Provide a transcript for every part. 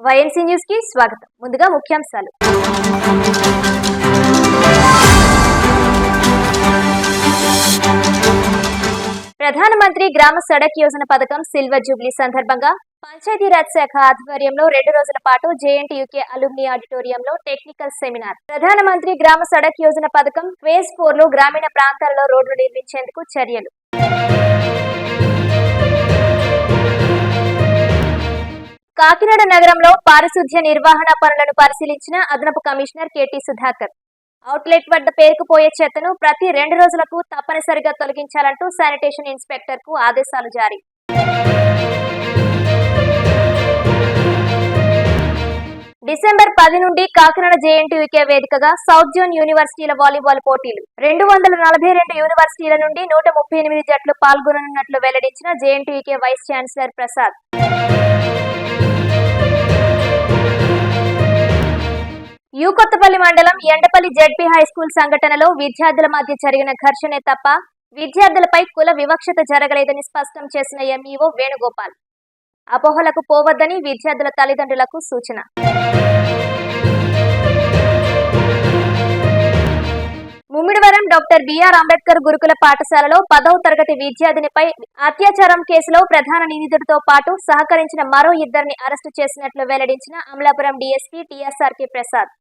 YNC news కి స్వాగతం. ముందుగా ముఖ్యాంశాలు. ప్రధానమంత్రి గ్రామ సడక్ యోజన పథకం సిల్వర్ జూబ్లీ సందర్భంగా పంచాయతీరాజ్ శాఖ ఆధ్వర్యంలో 2 రోజుల పాటు జేఎన్టీయూకే అలుమ్ని ఆడిటోరియంలో టెక్నికల్ సెమినార్. ప్రధానమంత్రి గ్రామ సడక్ యోజన పథకం ఫేజ్ 4 లో గ్రామీణ ప్రాంతాల్లో రోడ్లు నిర్మించేందుకు చర్యలు. కాకినాడ నగరంలో పారిశుధ్య నిర్వహణ పనులను పరిశీలించిన అదనపు కమిషనర్ కేటీ సుధాకర్. అవుట్లెట్ వద్ద పేరుకుపోయే చెత్తను ప్రతి 2 రోజులకు తప్పనిసరిగా తొలగించాలంటూ శానిటేషన్ ఇన్స్పెక్టర్ కు ఆదేశాలు జారీ. డిసెంబర్ 10 నుండి కాకినాడ జేఎన్టీయూకే వేదికగా సౌత్ జోన్ యూనివర్సిటీల వాలీబాల్ పోటీలు. 242 యూనివర్సిటీల నుండి 138 జట్లు పాల్గొననున్నట్లు వెల్లడించిన JNTUK vice chancellor Prasad. Kothapalli మండలం ఎండపల్లి జెడ్పీ హైస్కూల్ సంఘటనలో విద్యార్థుల మధ్య జరిగిన ఘర్షణే తప్ప విద్యార్థులపై కుల వివక్షత జరగలేదని స్పష్టం చేసిన ఎంఈఓ వేణుగోపాల్. అపోహలకు పోవద్దని విద్యార్థుల తల్లిదండ్రులకు సూచన. ముమ్మిడివరం డాక్టర్ బిఆర్ అంబేద్కర్ గురుకుల పాఠశాలలో 10వ తరగతి విద్యార్థినిపై అత్యాచారం కేసులో ప్రధాన నిందితుడితో పాటు సహకరించిన మరో 2ని అరెస్టు చేసినట్లు వెల్లడించిన Amalapuram DSP TSRK Prasad.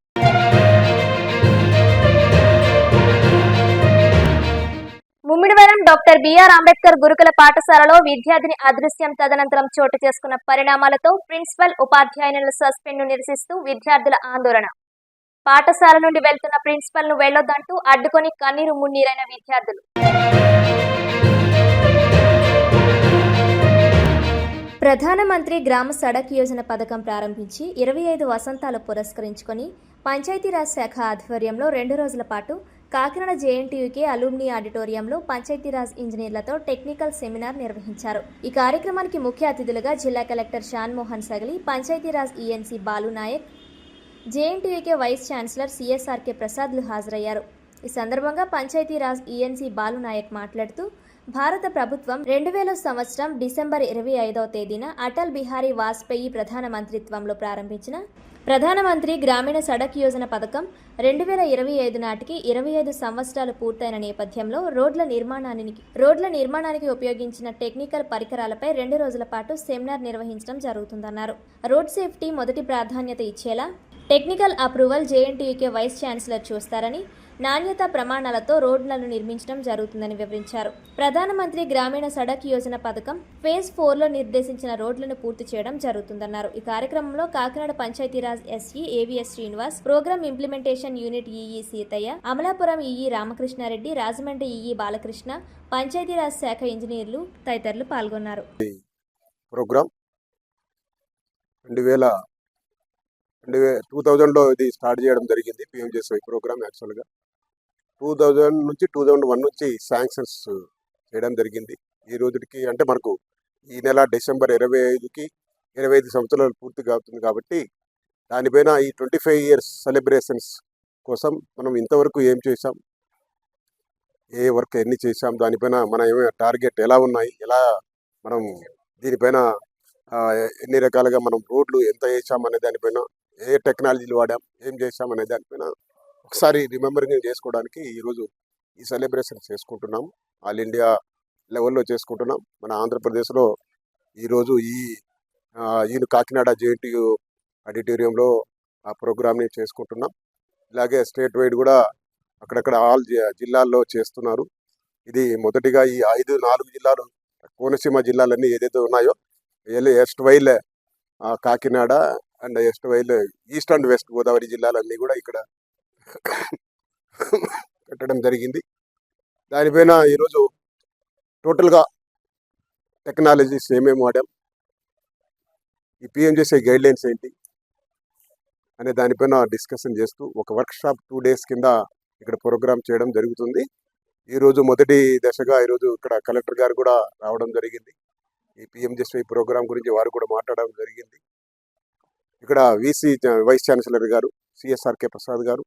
Mummidivaram doctor BR Ambedkar గురుకుల పాఠశాలలో విద్యార్థిని అదృశ్యం తదనంతరం చోటు చేసుకున్న పరిణామాలతో ప్రిన్సిపల్ ఉపాధ్యాయునుల సస్పెండ్ ను నిరసిస్తూ విద్యార్థుల ఆందోళన. పాఠశాల నుండి వెళ్తున్న ప్రిన్సిపల్ ను వెళ్లొద్దంటూ అడ్డుకొని కన్నీరు మున్నీరైన విద్యార్థులు. ప్రధానమంత్రి గ్రామ సడక్ యోజన పథకం ప్రారంభించి 25 వసంతాలు పురస్కరించుకొని పంచాయతీరాజ్ శాఖ ఆధ్వర్యంలో 2 రోజుల పాటు కాకినాడ జేఎన్టీయూకే అలుమ్ని ఆడిటోరియంలో పంచాయతీరాజ్ ఇంజనీర్లతో టెక్నికల్ సెమినార్ నిర్వహించారు. ఈ కార్యక్రమానికి ముఖ్య అతిథులుగా జిల్లా collector Shan Mohan Sagili, Panchayati Raj ENC Balu Naik, JNTUK vice chancellor CSRK ప్రసాద్లు హాజరయ్యారు. ఈ సందర్భంగా పంచాయతీరాజ్ ఈఎన్సీ బాలు నాయక్ మాట్లాడుతూ భారత ప్రభుత్వం 2000 సంవత్సరం డిసెంబర్ 25వ తేదీన అటల్ బిహారీ వాజ్పేయి ప్రధానమంత్రిత్వంలో ప్రారంభించిన ప్రధానమంత్రి గ్రామీణ సడక్ యోజన పథకం 2025 నాటికి 25 సంవత్సరాలు పూర్తయిన నేపథ్యంలో రోడ్ల నిర్మాణానికి ఉపయోగించిన టెక్నికల్ పరికరాలపై 2 రోజుల పాటు సెమినార్ నిర్వహించడం జరుగుతుందన్నారు. రోడ్ సేఫ్టీ మొదటి ప్రాధాన్యత ఇచ్చేలా technical approval JNTUK vice chancellor చూస్తారని, నాణ్యతా ప్రమాణాలతో రోడ్లను నిర్మించడం జరుగుతుందని వివరించారు. ప్రధానమంత్రి గ్రామీణ సడక్ యోజన పథకం ఫేజ్ 4లో నిర్దేశించిన రోడ్లను పూర్తి చేయడం జరుగుతుందన్నారు. ఈ కార్యక్రమంలో Kakinada Panchayati Raj SE AVS Srinivas, program implementation unit EE Seethayya, Amalapuram EE Ramakrishna Reddy, Rajahmundry EE Balakrishna, Panchayati Raj శాఖ ఇంజనీర్లు తదితరులు పాల్గొన్నారు. 2000లో ఇది స్టార్ట్ చేయడం జరిగింది. పిఎంజేఎస్వై ప్రోగ్రామ్ యాక్చువల్గా 2000 నుంచి 2001 నుంచి శాంక్షన్స్ చేయడం జరిగింది. ఈ రోజుకి అంటే మనకు ఈ నెల డిసెంబర్ 25కి 25 సంవత్సరాలు పూర్తిగా అవుతుంది. కాబట్టి దానిపైన ఈ 25 ఇయర్స్ సెలబ్రేషన్స్ కోసం మనం ఇంతవరకు ఏం చేసాం, ఏ వర్క్ ఎన్ని చేసాం, దానిపైన మన ఏమైనా టార్గెట్ ఎలా ఉన్నాయి, ఎలా మనం దీనిపైన ఎన్ని రకాలుగా మనం రోడ్లు ఎంత వేసాం అనే దానిపైన, ఏ టెక్నాలజీలు వాడాం, ఏం చేసాం అనే దానిపైన ఒకసారి రిమెంబరింగ్ చేసుకోవడానికి ఈరోజు ఈ సెలబ్రేషన్ చేసుకుంటున్నాం. ఆల్ ఇండియా లెవెల్లో చేసుకుంటున్నాం. మన ఆంధ్రప్రదేశ్లో ఈరోజు ఈ కాకినాడ జేఎన్టీయూ ఆడిటోరియంలో ఆ ప్రోగ్రామ్ని చేసుకుంటున్నాం. ఇలాగే స్టేట్ వైడ్ కూడా అక్కడక్కడ ఆల్ జిల్లాల్లో చేస్తున్నారు. ఇది మొదటిగా ఈ 4 జిల్లాలు, కోనసీమ జిల్లాలన్నీ ఏదైతే ఉన్నాయో west while Kakinada and west while east and west Godavari జిల్లాలన్నీ కూడా ఇక్కడ పెట్టడం జరిగింది. దానిపైన ఈరోజు టోటల్గా టెక్నాలజీస్ ఏమేమి వాడాం, ఈ పిఎంజేఎస్వై గైడ్లైన్స్ ఏంటి అనే దానిపైన డిస్కషన్ చేస్తూ ఒక వర్క్షాప్ 2 days కింద ఇక్కడ ప్రోగ్రామ్ చేయడం జరుగుతుంది. ఈరోజు మొదటి దశగా ఈరోజు ఇక్కడ కలెక్టర్ గారు కూడా రావడం జరిగింది. ఈ పిఎంజేఎస్వై ప్రోగ్రాం గురించి వారు కూడా మాట్లాడడం జరిగింది. ఇక్కడ వీసీ వైస్ ఛాన్సలర్ గారు సిఎస్ఆర్కే ప్రసాద్ గారు,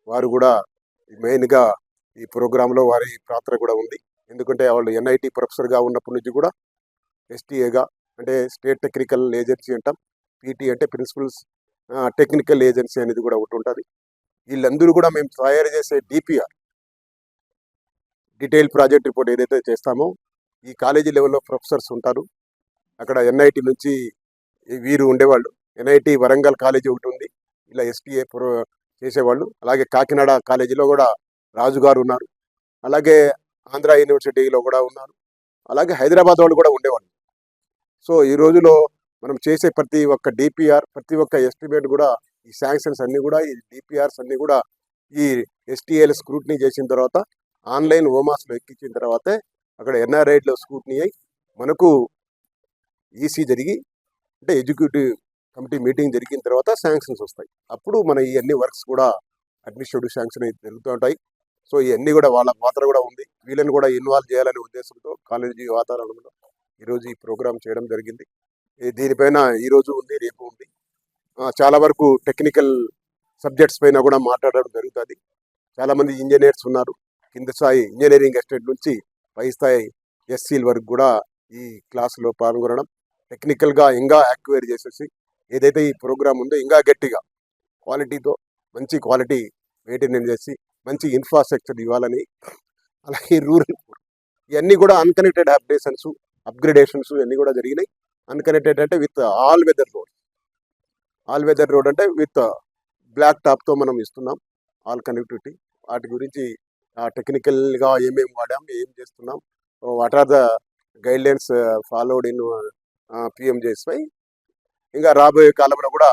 వారు కూడా మెయిన్గా ఈ ప్రోగ్రాంలో వారి పాత్ర కూడా ఉంది. ఎందుకంటే వాళ్ళు ఎన్ఐటి ప్రొఫెసర్గా ఉన్నప్పటి నుంచి కూడా ఎస్టీఏగా అంటే స్టేట్ టెక్నికల్ ఏజెన్సీ అంటాం, పీటీ అంటే ప్రిన్సిపల్స్ టెక్నికల్ ఏజెన్సీ అనేది కూడా ఒకటి ఉంటుంది. వీళ్ళందరూ కూడా మేము తయారు చేసే డిపిఆర్ డీటెయిల్ ప్రాజెక్ట్ రిపోర్ట్ ఏదైతే చేస్తామో ఈ కాలేజీ లెవెల్లో ప్రొఫెసర్స్ ఉంటారు. అక్కడ ఎన్ఐటి నుంచి వీరు ఉండేవాళ్ళు. ఎన్ఐటి వరంగల్ కాలేజీ ఒకటి ఉంది, ఇలా ఎస్టీఏ చేసేవాళ్ళు. అలాగే కాకినాడ కాలేజీలో కూడా రాజు గారు ఉన్నారు. అలాగే ఆంధ్ర యూనివర్సిటీలో కూడా ఉన్నారు. అలాగే హైదరాబాద్ వాళ్ళు కూడా ఉండేవాళ్ళు. సో ఈ రోజులో మనం చేసే ప్రతి ఒక్క డిపిఆర్, ప్రతి ఒక్క ఎస్టిమేట్ కూడా, ఈ శాంక్షన్స్ అన్నీ కూడా, ఈ డిపిఆర్స్ అన్నీ కూడా ఈ ఎస్టీఏలు స్క్రూటినీ చేసిన తర్వాత, ఆన్లైన్ ఓమాస్లో ఎక్కించిన తర్వాతే అక్కడ ఎన్ఆర్ఐలో స్క్రూటినీ అయి మనకు ఈసీ జరిగి, అంటే ఎగ్జిక్యూటివ్ కమిటీ మీటింగ్ జరిగిన తర్వాత శాంక్షన్స్ వస్తాయి. అప్పుడు మన ఈ అన్ని వర్క్స్ కూడా అడ్మినిస్ట్రేటివ్ శాంక్షన్ అయితే జరుగుతూ ఉంటాయి. సో ఇవన్నీ కూడా వాళ్ళ పాత్ర కూడా ఉంది. వీళ్ళని కూడా ఇన్వాల్వ్ చేయాలనే ఉద్దేశంతో కాలేజీ వాతావరణంలో ఈరోజు ఈ ప్రోగ్రామ్ చేయడం జరిగింది. దీనిపైన ఈరోజు ఉంది, రేపు ఉంది. చాలా వరకు టెక్నికల్ సబ్జెక్ట్స్ పైన కూడా మాట్లాడడం జరుగుతుంది. చాలామంది ఇంజనీర్స్ ఉన్నారు. కింద స్థాయి ఇంజనీరింగ్ ఎస్టేట్ నుంచి పై స్థాయి ఎస్సీల వరకు కూడా ఈ క్లాసులో పాల్గొనడం, టెక్నికల్గా ఇంకా యాక్వైర్ చేసేసి ఏదైతే ఈ ప్రోగ్రామ్ ఉందో ఇంకా గట్టిగా క్వాలిటీతో మంచి క్వాలిటీ మెయింటైన్ చేసి మంచి ఇన్ఫ్రాస్ట్రక్చర్ ఇవ్వాలని, అలాగే రూరల్ ఇవన్నీ కూడా అన్కనెక్టెడ్ అప్గ్రేడేషన్స్ ఇవన్నీ కూడా జరిగినాయి. అన్కనెక్టెడ్ అంటే విత్ ఆల్ వెదర్ రోడ్ అంటే విత్ బ్లాక్ టాప్తో మనం ఇస్తున్నాం ఆల్ కనెక్టివిటీ. వాటి గురించి టెక్నికల్గా ఏమేమి వాడాం, ఏం చేస్తున్నాం, what are the guidelines followed in PMGSY. ఇంకా రాబోయే కాలంలో కూడా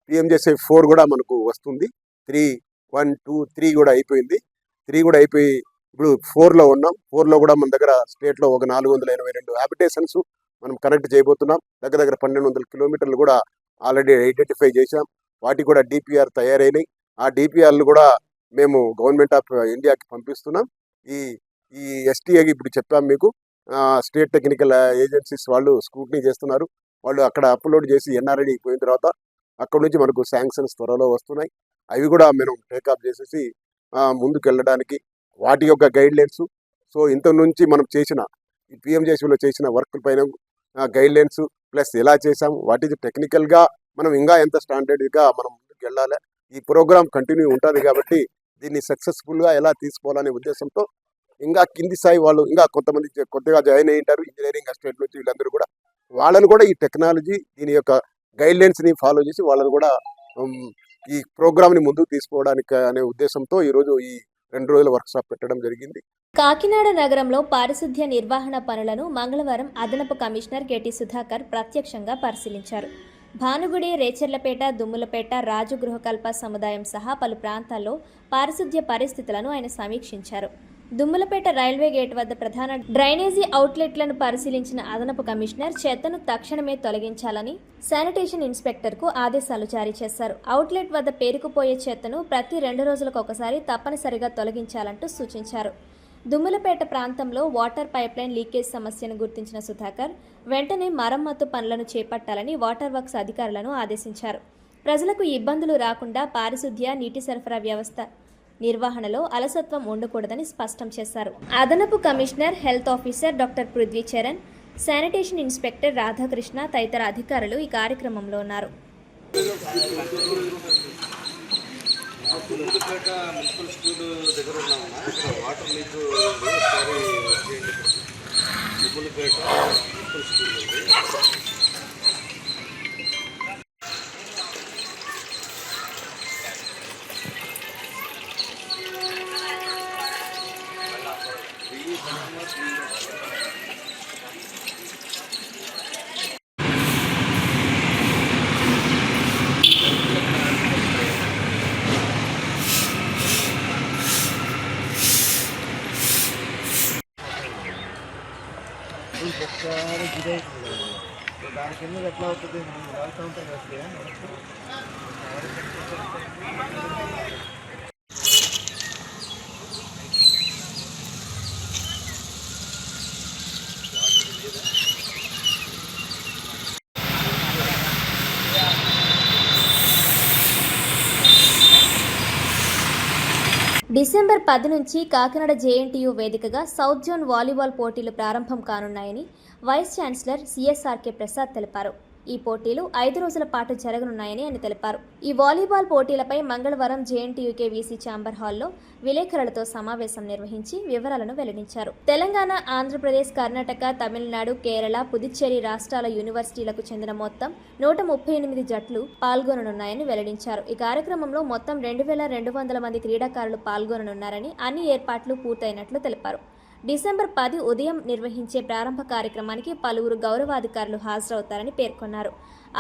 పిఎంజేఎస్వై 4 కూడా మనకు వస్తుంది. 3, 1, 2, 3 కూడా అయిపోయింది. 3 కూడా అయిపోయి ఇప్పుడు 4లో ఉన్నాం. 4లో కూడా మన దగ్గర స్టేట్లో ఒక 482 హ్యాబిటేషన్స్ మనం కనెక్ట్ చేయబోతున్నాం. దగ్గర 1200 కిలోమీటర్లు కూడా ఆల్రెడీ ఐడెంటిఫై చేశాం. వాటికి కూడా డిపిఆర్ తయారైనాయి. ఆ డిపిఆర్లు కూడా మేము గవర్నమెంట్ ఆఫ్ ఇండియాకి పంపిస్తున్నాం. ఈ ఎస్టీఏకి ఇప్పుడు చెప్పాం మీకు, స్టేట్ టెక్నికల్ ఏజెన్సీస్ వాళ్ళు స్క్రూటినీ చేస్తున్నారు. వాళ్ళు అక్కడ అప్లోడ్ చేసి ఎన్ఆర్ఐడి పోయిన తర్వాత అక్కడ నుంచి మనకు శాంక్షన్స్ త్వరలో వస్తున్నాయి. అవి కూడా మనం టేకప్ చేసేసి ముందుకు వెళ్ళడానికి వాటి యొక్క గైడ్లైన్స్. సో ఇంత నుంచి మనం చేసిన ఈ పిఎంజేసీలో చేసిన వర్క్ పైన గైడ్లైన్స్ ప్లస్ ఎలా చేసాం, వాటి టెక్నికల్గా మనం ఇంకా ఎంత స్టాండర్డ్గా మనం ముందుకు వెళ్ళాలి. ఈ ప్రోగ్రామ్ కంటిన్యూ ఉంటుంది కాబట్టి దీన్ని సక్సెస్ఫుల్గా ఎలా తీసుకోవాలనే ఉద్దేశంతో ఇంకా కింది స్థాయి వాళ్ళు ఇంకా కొంతమంది కొత్తగా జాయిన్ అయ్యి ఉంటారు ఇంజనీరింగ్ అసిస్టెంట్ నుంచి. వీళ్ళందరూ కూడా వాళ్ళని కూడా ఈ టెక్నాలజీ దీని యొక్క గైడ్లైన్స్ని ఫాలో చేసి వాళ్ళని కూడా ఈ ప్రోగ్రామ్ని ముందుకు తీసుకోవడానికి అనే ఉద్దేశంతో ఈరోజు ఈ 2 రోజుల వర్క్షాప్ పెట్టడం జరిగింది. కాకినాడ నగరంలో పారిశుద్ధ్య నిర్వహణ పనులను మంగళవారం అదనపు కమిషనర్ కెటి సుధాకర్ ప్రత్యక్షంగా పరిశీలించారు. భానుగుడి, రేచర్లపేట, దుమ్ములపేట, రాజు గృహకల్ప సముదాయం సహా పలు ప్రాంతాల్లో పారిశుద్ధ్య పరిస్థితులను ఆయన సమీక్షించారు. దుమ్ములపేట రైల్వే గేట్ వద్ద ప్రధాన డ్రైనేజీ అవుట్లెట్లను పరిశీలించిన అదనపు కమిషనర్ చెత్తను తక్షణమే తొలగించాలని శానిటేషన్ ఇన్స్పెక్టర్కు ఆదేశాలు జారీ చేశారు. అవుట్లెట్ వద్ద పేరుకుపోయే చెత్తను ప్రతి 2 రోజులకు ఒకసారి తప్పనిసరిగా తొలగించాలంటూ సూచించారు. దుమ్ములపేట ప్రాంతంలో వాటర్ పైప్లైన్ లీకేజ్ సమస్యను గుర్తించిన సుధాకర్ వెంటనే మరమ్మతు పనులను చేపట్టాలని వాటర్ వర్క్స్ అధికారులను ఆదేశించారు. ప్రజలకు ఇబ్బందులు రాకుండా పారిశుద్ధ్య, నీటి సరఫరా వ్యవస్థ నిర్వహణలో అలసత్వం ఉండకూడదని స్పష్టం చేశారు. అదనపు commissioner health officer doctor Prithvi Charan, sanitation inspector Radhakrishna తదితర అధికారులు ఈ కార్యక్రమంలో ఉన్నారు. దుమ్ములపేట మున్సిపల్ స్కూల్ దగ్గర ఉన్నామన్నా, ఇక్కడ వాటర్ లీక్ ఒకసారి దుమ్ములపేట మున్సిపల్ స్కూల్ ఉంది. దానికి ఎందుకు ఎట్లా అవుతుంది, మనం వెళ్తూ ఉంటాం కదా. డిసెంబర్ 10 నుంచి కాకినాడ జేఎన్టీయూ వేదికగా సౌత్ జోన్ వాలీబాల్ పోటీలు ప్రారంభం కానున్నాయని వైస్ ఛాన్సలర్ సిఎస్ఆర్కే ప్రసాద్ తెలిపారు. ఈ పోటీలు 5 రోజుల పాటు జరగనున్నాయని ఆయన తెలిపారు. ఈ వాలీబాల్ పోటీలపై మంగళవారం జేఎన్టీయూకే వీసీ ఛాంబర్ హాల్లో విలేకరులతో సమావేశం నిర్వహించి వివరాలను వెల్లడించారు. తెలంగాణ, ఆంధ్రప్రదేశ్, కర్ణాటక, తమిళనాడు, కేరళ, పుదుచ్చేరి రాష్ట్రాల యూనివర్సిటీలకు చెందిన మొత్తం 138 జట్లు పాల్గొననున్నాయని వెల్లడించారు. ఈ కార్యక్రమంలో మొత్తం 2200 మంది క్రీడాకారులు పాల్గొననున్నారని, అన్ని ఏర్పాట్లు పూర్తయినట్లు తెలిపారు. డిసెంబర్ 10 ఉదయం నిర్వహించే ప్రారంభ కార్యక్రమానికి పలువురు గౌరవాధికారులు హాజరవుతారని పేర్కొన్నారు.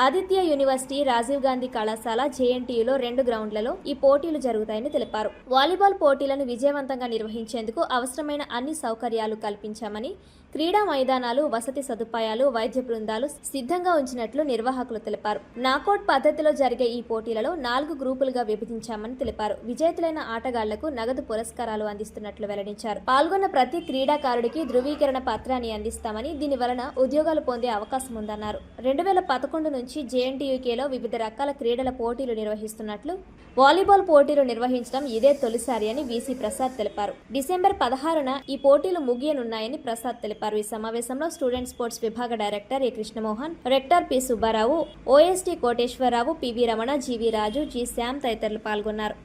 ఆదిత్య యూనివర్సిటీ, రాజీవ్ గాంధీ కళాశాల, జేఎన్టీయూలో 2 గ్రౌండ్లలో ఈ పోటీలు జరుగుతాయని తెలిపారు. వాలీబాల్ పోటీలను విజయవంతంగా నిర్వహించేందుకు అవసరమైన అన్ని సౌకర్యాలు కల్పించామని, క్రీడా మైదానాలు, వసతి సదుపాయాలు, వైద్య బృందాలు సిద్ధంగా ఉంచినట్లు నిర్వాహకులు తెలిపారు. నాకౌట్ పద్ధతిలో జరిగే ఈ పోటీలలో 4 గ్రూపులుగా విభజించామని తెలిపారు. విజేతలైన ఆటగాళ్లకు నగదు పురస్కారాలు అందిస్తున్నట్లు వెల్లడించారు. పాల్గొన్న ప్రతి క్రీడాకారుడికి ధృవీకరణ పత్రాన్ని అందిస్తామని, దీని వలన ఉద్యోగాలు పొందే అవకాశం ఉందన్నారు. 2011 నుంచి జేఎన్టీయూకేలో వివిధ రకాల క్రీడల పోటీలు నిర్వహిస్తున్నట్లు, వాలీబాల్ పోటీలు నిర్వహించడం ఇదే తొలిసారి అని వీసీ ప్రసాద్ తెలిపారు. డిసెంబర్ 16న ఈ పోటీలు ముగియనున్నాయని ప్రసాద్ తెలిపారు. ఈ సమావేశంలో స్టూడెంట్ స్పోర్ట్స్ విభాగ director A Krishnamohan, rector P Subbarao, OST Koteswararao, PV Ramana, GV Raju, G Shyam తదితరులు పాల్గొన్నారు.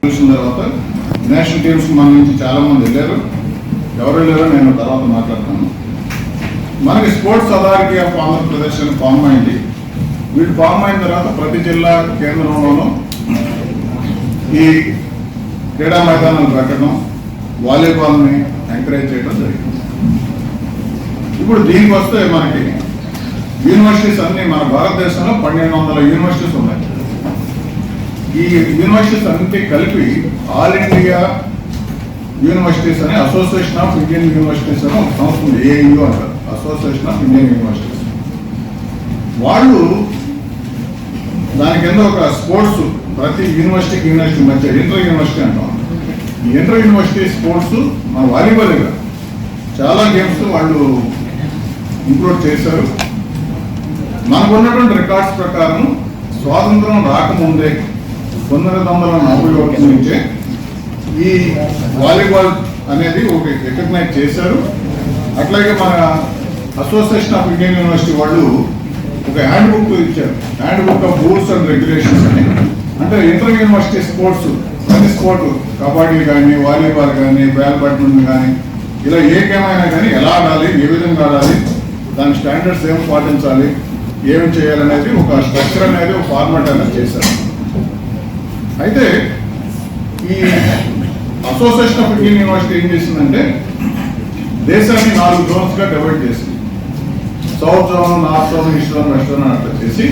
నేషనల్ టీమ్స్ మన నుంచి చాలా మంది వెళ్ళారు. ఎవరు వెళ్ళారో నేను తర్వాత మాట్లాడతాను. మనకి స్పోర్ట్స్ అథారిటీ ఆఫ్ ఆంధ్రప్రదేశ్ అని ఫామ్ అయింది. వీళ్ళు ఫామ్ అయిన తర్వాత ప్రతి జిల్లా కేంద్రంలోనూ ఈ క్రీడా మైదానాలు పెట్టడం, వాలీబాల్ని ఎంకరేజ్ చేయడం జరిగింది. ఇప్పుడు దీనికి వస్తే మనకి యూనివర్సిటీస్ అన్ని మన భారతదేశంలో 1200 యూనివర్సిటీస్ ఉన్నాయి. ఈ యూనివర్సిటీస్ అన్నింటి కలిపి ఆల్ ఇండియా యూనివర్సిటీస్ అని అసోసియేషన్ ఆఫ్ ఇండియన్ యూనివర్సిటీస్ అని ఒక సంస్థ ఉంది. ఏయూ అంటారు, అసోసియేషన్ ఆఫ్ ఇండియన్ యూనివర్సిటీస్. వాళ్ళు దాని కింద ఒక స్పోర్ట్స్ ప్రతి యూనివర్సిటీకి యూనివర్సిటీ మధ్య ఇంటర్ యూనివర్సిటీ అంటాం. ఈ ఇంటర్ యూనివర్సిటీ స్పోర్ట్స్ మన వాలీబాల్ చాలా గేమ్స్ వాళ్ళు ఇంక్లూడ్ చేశారు. మనకు ఉన్నటువంటి రికార్డ్స్ ప్రకారం స్వాతంత్రం రాకముందే 1941 నుంచే ఈ వాలీబాల్ అనేది ఒక రికగ్నైజ్ చేశారు. అట్లాగే మన అసోసియేషన్ ఆఫ్ ఇండియన్ యూనివర్సిటీ వాళ్ళు ఒక హ్యాండ్ బుక్ ఇచ్చారు, hand book of rules and regulations అని. అంటే ఇంటర్ యూనివర్సిటీ స్పోర్ట్స్ ప్రతి స్పోర్ట్, కబడ్డీ కానీ, వాలీబాల్ కానీ, బ్యాడ్మింటన్ కానీ, ఇలా ఏ గేమ్ అయినా కానీ ఎలా ఆడాలి, ఏ విధంగా ఆడాలి, దాని స్టాండర్డ్స్ ఏం పాటించాలి, ఏమి చేయాలనేది ఒక స్ట్రక్చర్ అనేది, ఒక ఫార్మాట్ అనేది చేశారు. అయితే ఈ అసోసియేషన్ ఆఫ్ ఇండియన్ యూనివర్సిటీ ఏం చేసిందంటే దేశాన్ని 4 జోన్స్గా డివైడ్ చేసింది. South zone, north zone, east zone, west zone అట్లా చేసి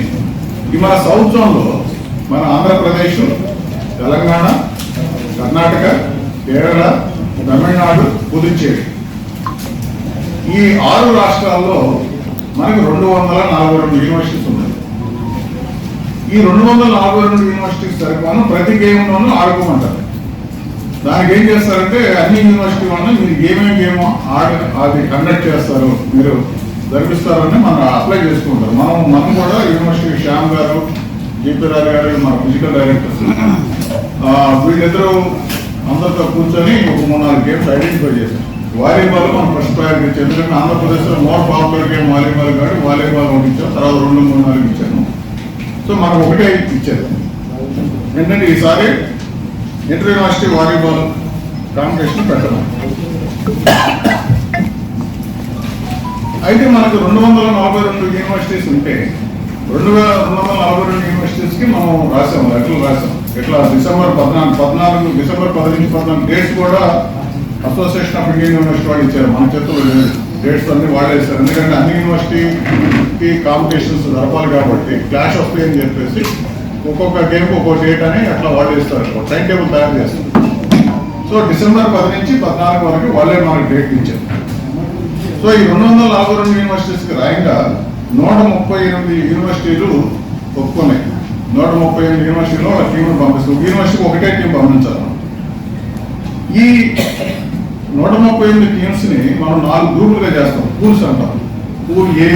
ఈ మన సౌత్ జోన్లో మన ఆంధ్రప్రదేశ్, తెలంగాణ, కర్ణాటక, కేరళ, తమిళనాడు, పుదుచ్చేరి ఈ 6 రాష్ట్రాల్లో మనకు 242 యూనివర్సిటీస్ ఉన్నాయి. ఈ 242 యూనివర్సిటీస్ సరిపోను ప్రతి గేమ్లోనూ ఆడుకోమంటారు. దానికి ఏం చేస్తారంటే అన్ని యూనివర్సిటీ వాళ్ళు మీరు ఏమేమి గేమో అది కండక్ట్ చేస్తారు, మీరు జరిపిస్తారని మనం అప్లై చేసుకుంటారు. మనం కూడా యూనివర్సిటీ శ్యామ్ గారు, జీపీ రాజు గారు, మన ఫిజికల్ డైరెక్టర్స్ వీళ్ళిద్దరూ అందరితో కూర్చొని ఒక 3-4 గేమ్స్ ఐడెంటిఫై చేశారు. వాలీబాల్ మనం ఫస్ట్ ప్రయారిటీ ఇచ్చారు. ఎందుకంటే ఆంధ్రప్రదేశ్లో మోర్ పాపులర్ గేమ్ వాలీబాల్ కాదు, వాలీబాల్ ఒకటి ఇచ్చాం, తర్వాత 2, 3, 4 ఇచ్చాను. సో మనం ఒకటే ఇచ్చారు. ఏంటంటే ఈసారి ఇంటర్ యూనివర్సిటీ వాలీబాల్ కాంపిటీషన్ పెట్టడం. అయితే మనకు 242 యూనివర్సిటీస్ ఉంటే 242 యూనివర్సిటీస్కి మనం రాసాం, లెటర్లు రాసాం. ఇట్లా డిసెంబర్ 14 డేట్స్ కూడా అసోసియేషన్ ఆఫ్ ఇండియన్ యూనివర్సిటీ వాళ్ళు ఇచ్చారు. మన చేతులు డేట్స్ అన్ని వాడేస్తారు. ఎందుకంటే అన్ని యూనివర్సిటీకి కాంపిటీషన్స్ జరపాలి కాబట్టి క్లాష్ వస్తాయి అని చెప్పేసి ఒక్కొక్క గేమ్కి ఒక్కొక్క డేట్ అని అట్లా వాడేస్తారు, ఒక టైం టేబుల్ తయారు చేస్తారు. సో డిసెంబర్ 10 నుంచి 14 వరకు వాళ్ళే మనకు డేట్ ఇచ్చారు. సో ఈ 242 యూనివర్సిటీస్కి రాయంగా 138 యూనివర్సిటీలు ఒప్పుకున్నాయి. 138 యూనివర్సిటీలో వాళ్ళ టీంను పంపిస్తారు. యూనివర్సిటీకి ఒకటే టీం పంపించాలి. ఈ 138 టీమ్స్ని మనం 4 గ్రూపులుగా చేస్తాం, పూల్స్ అంటాం. Pool A,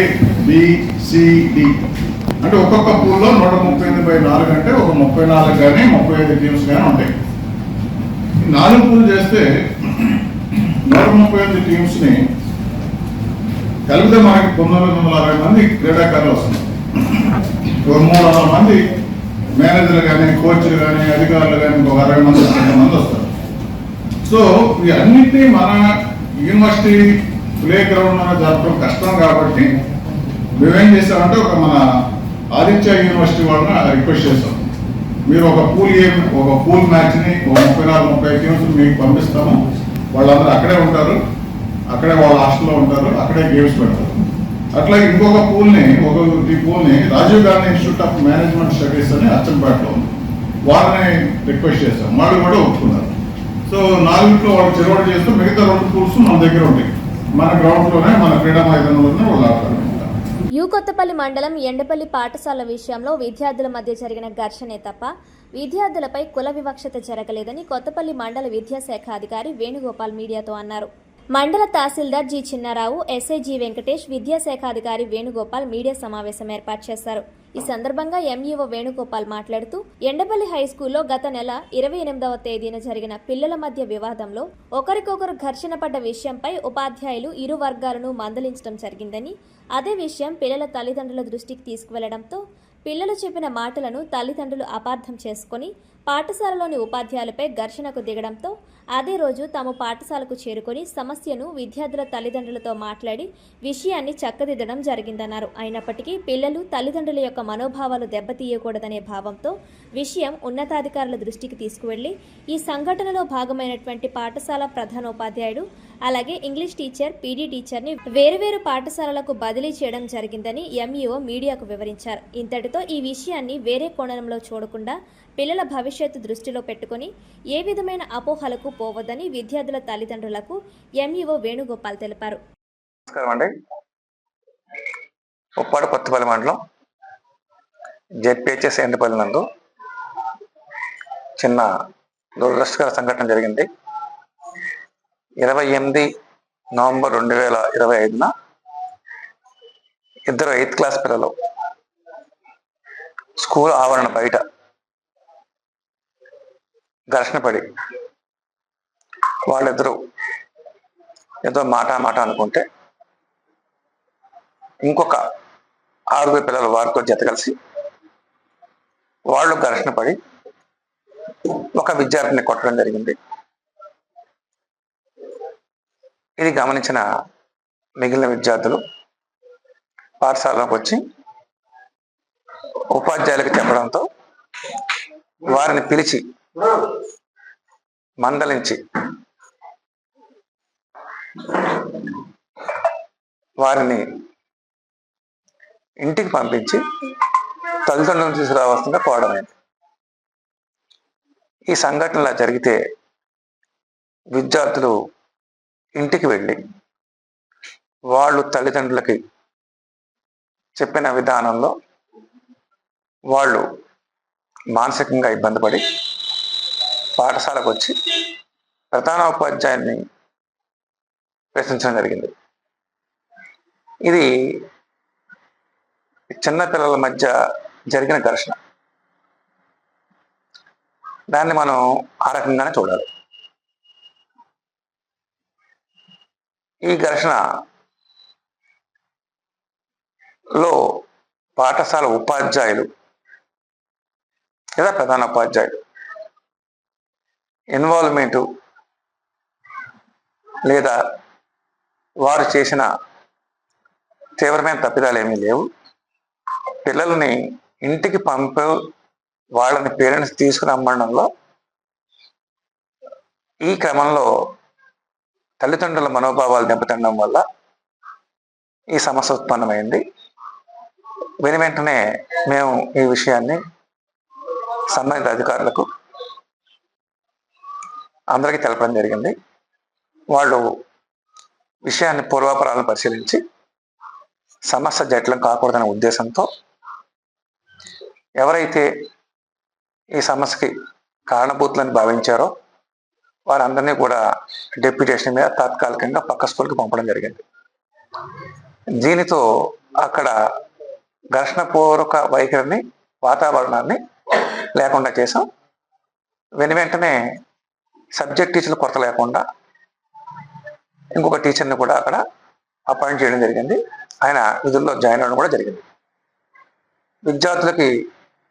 B, C, D. అంటే ఒక్కొక్క పూల్లో 138/4 అంటే ఒక 34 కానీ 35 టీమ్స్ కానీ ఉంటాయి. 4 పూల్ చేస్తే 138 టీమ్స్ని కలిపితే మనకి 960 మంది క్రీడాకారులు వస్తున్నారు. ఒక 300 మంది మేనేజర్లు కానీ కోచ్లు కానీ అధికారులు కానీ ఇంకొక 60 మంది 70 మంది వస్తారు. సో ఈ అన్నింటినీ మన యూనివర్సిటీ ప్లే గ్రౌండ్ జరపడం కష్టం కాబట్టి మేమేం చేస్తామంటే మన ఆదిత్య యూనివర్సిటీ వాళ్ళని రిక్వెస్ట్ చేస్తాం, మీరు ఒక పూల్ మ్యాచ్ని ఒక 34-35 టీమ్స్ మీకు పంపిస్తాము, వాళ్ళందరూ అక్కడే ఉంటారు, అక్కడే వాళ్ళ హాస్టల్లో ఉంటారు, అక్కడే గేమ్స్ పెడతారు. అట్లాగే ఇంకొక పూల్ని Rajiv Gandhi institute of management studies అని అచ్చంపేటలో ఉంది, వాళ్ళని రిక్వెస్ట్ చేస్తాం, వాళ్ళు కూడా ఒప్పుకున్నారు. సో 4 వాళ్ళు చెరువుడు చేస్తూ మిగతా 2 పూల్స్ మన దగ్గర ఉంటాయి, మన గ్రౌండ్లోనే మన క్రీడా మైదానంలోనే వాళ్ళు ఆడతారు. యు కొత్తపల్లి మండలం ఎండపల్లి పాఠశాల విషయంలో విద్యార్థుల మధ్య జరిగిన ఘర్షణే తప్ప విద్యార్థులపై కుల వివక్షత జరగలేదని కొత్తపల్లి మండల విద్యాశాఖ అధికారి వేణుగోపాల్ మీడియాతో అన్నారు. మండల tahsildar G Chinnarao, SI G Venkatesh, విద్యాశాఖ అధికారి వేణుగోపాల్ మీడియా సమావేశం ఏర్పాటు చేశారు. ఈ సందర్భంగా ఎంఈఓ వేణుగోపాల్ మాట్లాడుతూ ఎండపల్లి హైస్కూల్లో గత నెల 28వ తేదీన జరిగిన పిల్లల మధ్య వివాదంలో ఒకరికొకరు ఘర్షణ పడ్డ విషయంపై ఉపాధ్యాయులు ఇరు వర్గాలను మందలించడం జరిగిందని, అదే విషయం పిల్లల తల్లిదండ్రుల దృష్టికి తీసుకువెళ్లడంతో పిల్లలు చెప్పిన మాటలను తల్లిదండ్రులు అపార్థం చేసుకుని పాఠశాలలోని ఉపాధ్యాయులపై ఘర్షణకు దిగడంతో అదే రోజు తాము పాఠశాలకు చేరుకొని సమస్యను విద్యార్థుల తల్లిదండ్రులతో మాట్లాడి విషయాన్ని చక్కదిద్దడం జరిగిందన్నారు. అయినప్పటికీ పిల్లలు తల్లిదండ్రుల యొక్క మనోభావాలు దెబ్బతీయకూడదనే భావంతో విషయం ఉన్నతాధికారుల దృష్టికి తీసుకువెళ్లి ఈ సంఘటనలో భాగమైనటువంటి పాఠశాల ప్రధానోపాధ్యాయుడు అలాగే ఇంగ్లీష్ టీచర్, పీడీ టీచర్ని వేరువేరు పాఠశాలలకు బదిలీ చేయడం జరిగిందని ఎంఈఓ మీడియాకు వివరించారు. ఇంతటితో ఈ విషయాన్ని వేరే కోణంలో చూడకుండా పిల్లల భవిష్యత్తు దృష్టిలో పెట్టుకుని ఏ విధమైన అపోహలకు పోవద్దని విద్యార్థుల తల్లిదండ్రులకు ఎంఈఓ వేణుగోపాల్ తెలిపారు. నమస్కారం అండి. ఉప్పాడు కొత్తపల్లి మండలం జెడ్పిహెచ్ఎస్ ఎండపల్లి నందు చిన్న దురదృష్టకర సంఘటన జరిగింది. 28 నవంబర్ 2025న ఇద్దరు 8th క్లాస్ పిల్లలు స్కూల్ ఆవరణ బయట ఘర్షణ పడి వాళ్ళిద్దరూ ఏదో మాట అనుకుంటే ఇంకొక 6 పిల్లలు వారితో జత కలిసి వాళ్ళు ఘర్షణ పడి ఒక విద్యార్థిని కొట్టడం జరిగింది. ఇది గమనించిన మిగిలిన విద్యార్థులు పాఠశాలలోకి వచ్చి ఉపాధ్యాయులకు చెప్పడంతో వారిని పిలిచి మందలించి వారిని ఇంటికి పంపించి తల్లిదండ్రులను తీసుకురావాల్సిందిగా కోరడమైంది. ఈ సంఘటనలా జరిగితే విద్యార్థులు ఇంటికి వెళ్ళి వాళ్ళు తల్లిదండ్రులకి చెప్పిన విధానంలో వాళ్ళు మానసికంగా ఇబ్బంది పడి పాఠశాలకు వచ్చి ప్రధానోపాధ్యాయుని ప్రశ్నించడం జరిగింది. ఇది చిన్నపిల్లల మధ్య జరిగిన ఘర్షణ. దాన్ని మనం ఆ రకంగానే చూడాలి. ఈ ఘర్షణలో పాఠశాల ఉపాధ్యాయులు లేదా ప్రధానోపాధ్యాయులు ఇన్వాల్వ్మెంటు లేదా వారు చేసిన తీవ్రమైన తప్పిదాలు ఏమీ లేవు. పిల్లల్ని ఇంటికి వాళ్ళని పేరెంట్స్ తీసుకురమ్మడంలో ఈ క్రమంలో తల్లిదండ్రుల మనోభావాలు దెబ్బతినడం వల్ల ఈ సమస్య ఉత్పన్నమైంది. వెంటనే మేము ఈ విషయాన్ని సంబంధిత అధికారులకు అందరికీ తెలపడం జరిగింది. వాళ్ళు విషయాన్ని పూర్వాపరాలను పరిశీలించి సమస్య జటిలం కాకూడదనే ఉద్దేశంతో ఎవరైతే ఈ సమస్యకి కారణభూతులని భావించారో వారందరినీ కూడా డెప్యుటేషన్ మీద తాత్కాలికంగా పక్క స్కూల్కి పంపడం జరిగింది. దీనితో అక్కడ ఘర్షణపూర్వక వైఖరిని వాతావరణాన్ని లేకుండా చేసాం. వెంటనే సబ్జెక్ట్ టీచర్లు కొరత లేకుండా ఇంకొక టీచర్ని కూడా అక్కడ అపాయింట్ చేయడం జరిగింది. ఆయన విధుల్లో జాయిన్ అవ్వడం కూడా జరిగింది. విద్యార్థులకి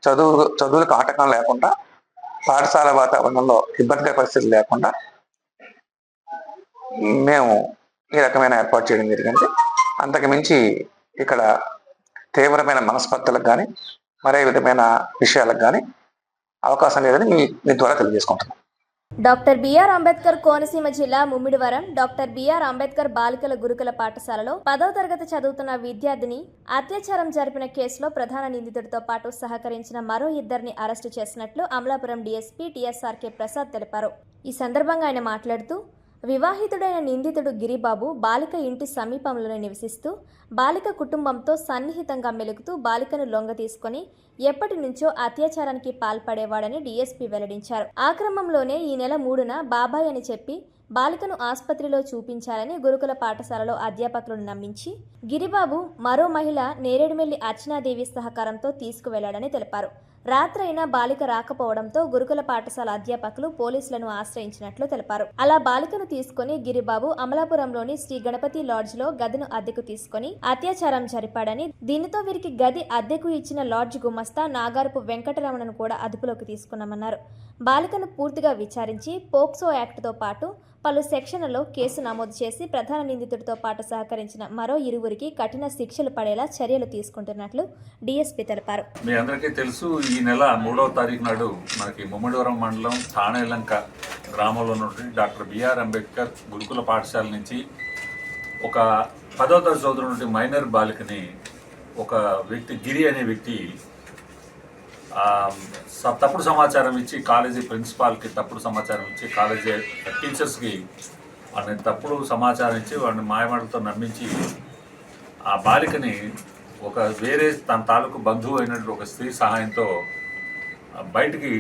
చదువులకు ఆటంకం లేకుండా, పాఠశాల వాతావరణంలో ఇబ్బందికర పరిస్థితులు లేకుండా మేము ఈ రకమైన ఏర్పాటు చేయడం జరిగింది. అంతకు మించి ఇక్కడ తీవ్రమైన మనస్పర్ధలకు కానీ మరే విధమైన విషయాలకు కానీ అవకాశం లేదని మీ ద్వారా తెలియజేసుకుంటున్నాం. డాక్టర్ బిఆర్ అంబేద్కర్ కోనసీమ జిల్లా ముమ్మిడివరం డాక్టర్ బిఆర్ అంబేద్కర్ బాలికల గురుకుల పాఠశాలలో 10వ తరగతి చదువుతున్న విద్యార్థిని అత్యాచారం జరిపిన కేసులో ప్రధాన నిందితుడితో పాటు సహకరించిన మరో ఇద్దరిని అరెస్టు చేసినట్లు అమలాపురం డీఎస్పీ టీఎస్ఆర్కే ప్రసాద్ తెలిపారు. ఈ సందర్భంగా ఆయన మాట్లాడుతూ, వివాహితుడైన నిందితుడు గిరిబాబు బాలిక ఇంటి సమీపంలోనే నివసిస్తూ బాలిక కుటుంబంతో సన్నిహితంగా మెలుగుతూ బాలికను లొంగ తీసుకుని ఎప్పటి నుంచో అత్యాచారానికి పాల్పడేవాడని డీఎస్పీ వెల్లడించారు. ఆ క్రమంలోనే ఈ నెల 3న బాబాయ్ అని చెప్పి బాలికను ఆసుపత్రిలో చూపించాలని గురుకుల పాఠశాలలో అధ్యాపకులను నమ్మించి గిరిబాబు మరో మహిళ నేరేడుమెల్లి అర్చనాదేవి సహకారంతో తీసుకువెళ్లాడని తెలిపారు. రాత్రైనా బాలిక రాకపోవడంతో గురుకుల పాఠశాల అధ్యాపకులు పోలీసులను ఆశ్రయించినట్లు తెలిపారు. అలా బాలికను తీసుకుని గిరిబాబు అమలాపురంలోని శ్రీ గణపతి లాడ్జ్ లో గదిను అద్దెకు తీసుకుని అత్యాచారం జరిపాడని, దీనితో వీరికి గది అద్దెకు ఇచ్చిన లాడ్జ్ గుమస్తా నాగారపు వెంకటరమణను కూడా అదుపులోకి తీసుకున్నామన్నారు. బాలికను పూర్తిగా విచారించి పోక్సో యాక్ట్తో పాటు పలు సెక్షన్లలో కేసు నమోదు చేసి ప్రధాన నిందితుడితో పాటు సహకరించిన మరో ఇరువురికి కఠిన శిక్షలు పడేలా చర్యలు తీసుకుంటున్నట్లు డీఎస్పీ తెలిపారు. మీ అందరికీ తెలుసు, ఈ నెల 3వ తారీఖు నాడు మనకి ముమ్మిడివరం మండలం తానేలంక గ్రామంలో ఉన్నటువంటి డాక్టర్ బిఆర్ అంబేద్కర్ గురుకుల పాఠశాల నుంచి ఒక 10వ తరగతి చదువుతున్నటువంటి మైనర్ బాలికని ఒక వ్యక్తి గిరి అనే వ్యక్తి తప్పుడు సమాచారం ఇచ్చి కాలేజీ ప్రిన్సిపాల్కి తప్పుడు సమాచారం ఇచ్చి కాలేజీ టీచర్స్కి వాడిని తప్పుడు సమాచారం ఇచ్చి వాడిని మాయమాటలతో నమ్మించి ఆ బాలికని ఒక వేరే తన తాలూకు బంధువు అయినటువంటి ఒక స్త్రీ సహాయంతో బయటికి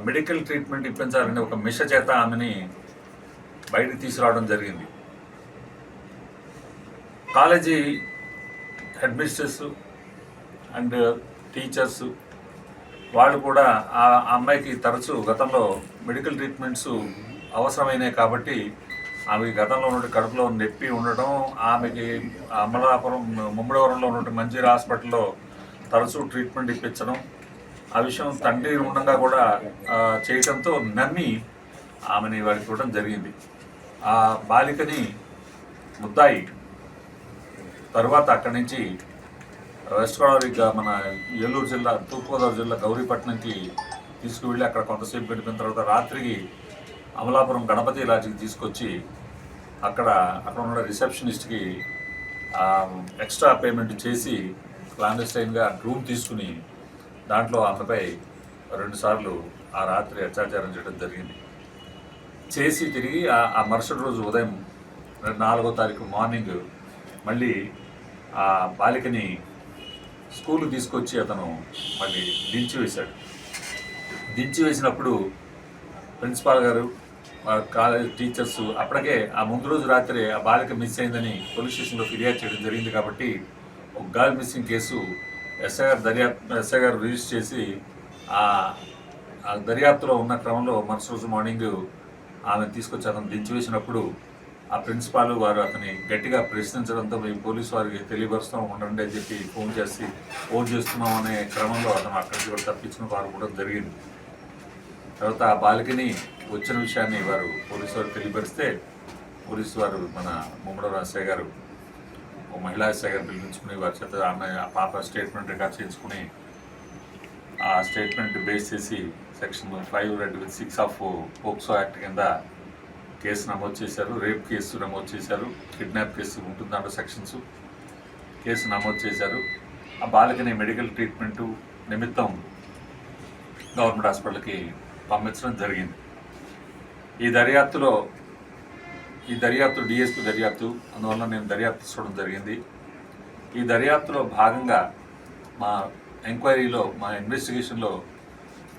మెడికల్ ట్రీట్మెంట్ ఇప్పించాలని ఒక మిష చేత ఆమెని బయటికి తీసుకురావడం జరిగింది. కాలేజీ అడ్మినిస్ట్రేటర్స్ అండ్ టీచర్స్ వాళ్ళు కూడా ఆ అమ్మాయికి తరచూ గతంలో మెడికల్ ట్రీట్మెంట్స్ అవసరమైనాయి కాబట్టి ఆమె గతంలో ఉన్నటువంటి కడుపులో నొప్పి ఉండటం, ఆమెకి అమలాపురం ముమ్మిడివరంలో ఉన్నటువంటి మంజీరా హాస్పిటల్లో తరచూ ట్రీట్మెంట్ ఇప్పించడం, ఆ విషయం తండ్రి ఉండగా కూడా చేయడంతో నమ్మి ఆమెని వాడికి ఇవ్వడం జరిగింది. ఆ బాలికని ముద్దాయి తర్వాత అక్కడి నుంచి వెస్ట్ గోదావరి మన ఏలూరు జిల్లా, తూర్పుగోదావరి జిల్లా గౌరీపట్నంకి తీసుకువెళ్ళి అక్కడ కొంతసేపు గడిపిన తర్వాత రాత్రికి అమలాపురం గణపతి లాడ్జికి తీసుకొచ్చి అక్కడ ఉన్న రిసెప్షనిస్ట్కి ఎక్స్ట్రా పేమెంట్ చేసి క్లాండెస్టైన్గా రూమ్ తీసుకుని దాంట్లో ఆమెపై 2 సార్లు ఆ రాత్రి అత్యాచారం చేయడం జరిగింది. చేసి తిరిగి ఆ మరుసటి రోజు ఉదయం 4వ తారీఖు మార్నింగ్ మళ్ళీ ఆ బాలికని స్కూల్ తీసుకొచ్చి అతను మళ్ళీ దించివేశాడు. దించివేసినప్పుడు ప్రిన్సిపాల్ గారు, కాలేజ్ టీచర్స్ అప్పటికే ఆ ముందు రోజు రాత్రి ఆ బాలిక మిస్ అయిందని పోలీస్ స్టేషన్లో ఫిర్యాదు చేయడం జరిగింది కాబట్టి ఒక గర్ల్ మిస్సింగ్ కేసు ఎస్ఐ గారు రిజిస్టర్ చేసి ఆ దర్యాప్తులో ఉన్న క్రమంలో మరుసటి రోజు మార్నింగ్ ఆమె తీసుకొచ్చి అతను దించివేసినప్పుడు ఆ ప్రిన్సిపాల్ వారు అతని గట్టిగా ప్రశ్నించడంతో మేము పోలీసు వారికి తెలియపరుస్తాం ఉండండి అని చెప్పి ఫోన్ చేస్తున్నాం అనే క్రమంలో అతను అక్కడి నుంచి కూడా తప్పించుకుని వారు కూడా జరిగింది. తర్వాత ఆ బాలికని వచ్చిన విషయాన్ని వారు పోలీసు వారు తెలియపరిస్తే పోలీసు వారు మన ముమ్మడివరం ఎస్ఐ గారు, ఒక మహిళా ఎస్ఐ గారు పిలిపించుకుని వారి చేత ఆమె ఆ పాప స్టేట్మెంట్ రికార్డ్ చేయించుకుని ఆ స్టేట్మెంట్ బేస్ చేసి సెక్షన్ 5(6) ఆఫ్ పోక్సో యాక్ట్ కింద కేసు నమోదు చేశారు. రేప్ కేసు నమోదు చేశారు. కిడ్నాప్ కేసు ఉంటుంది దాంట్లో సెక్షన్స్. కేసు నమోదు చేశారు. ఆ బాలికని మెడికల్ ట్రీట్మెంటు నిమిత్తం గవర్నమెంట్ హాస్పిటల్కి పంపించడం జరిగింది. ఈ దర్యాప్తు డిఎస్పీ దర్యాప్తు, అందువల్ల నేను దర్యాప్తు తీసుకోవడం జరిగింది. ఈ దర్యాప్తులో భాగంగా మా ఎంక్వైరీలో, మా ఇన్వెస్టిగేషన్లో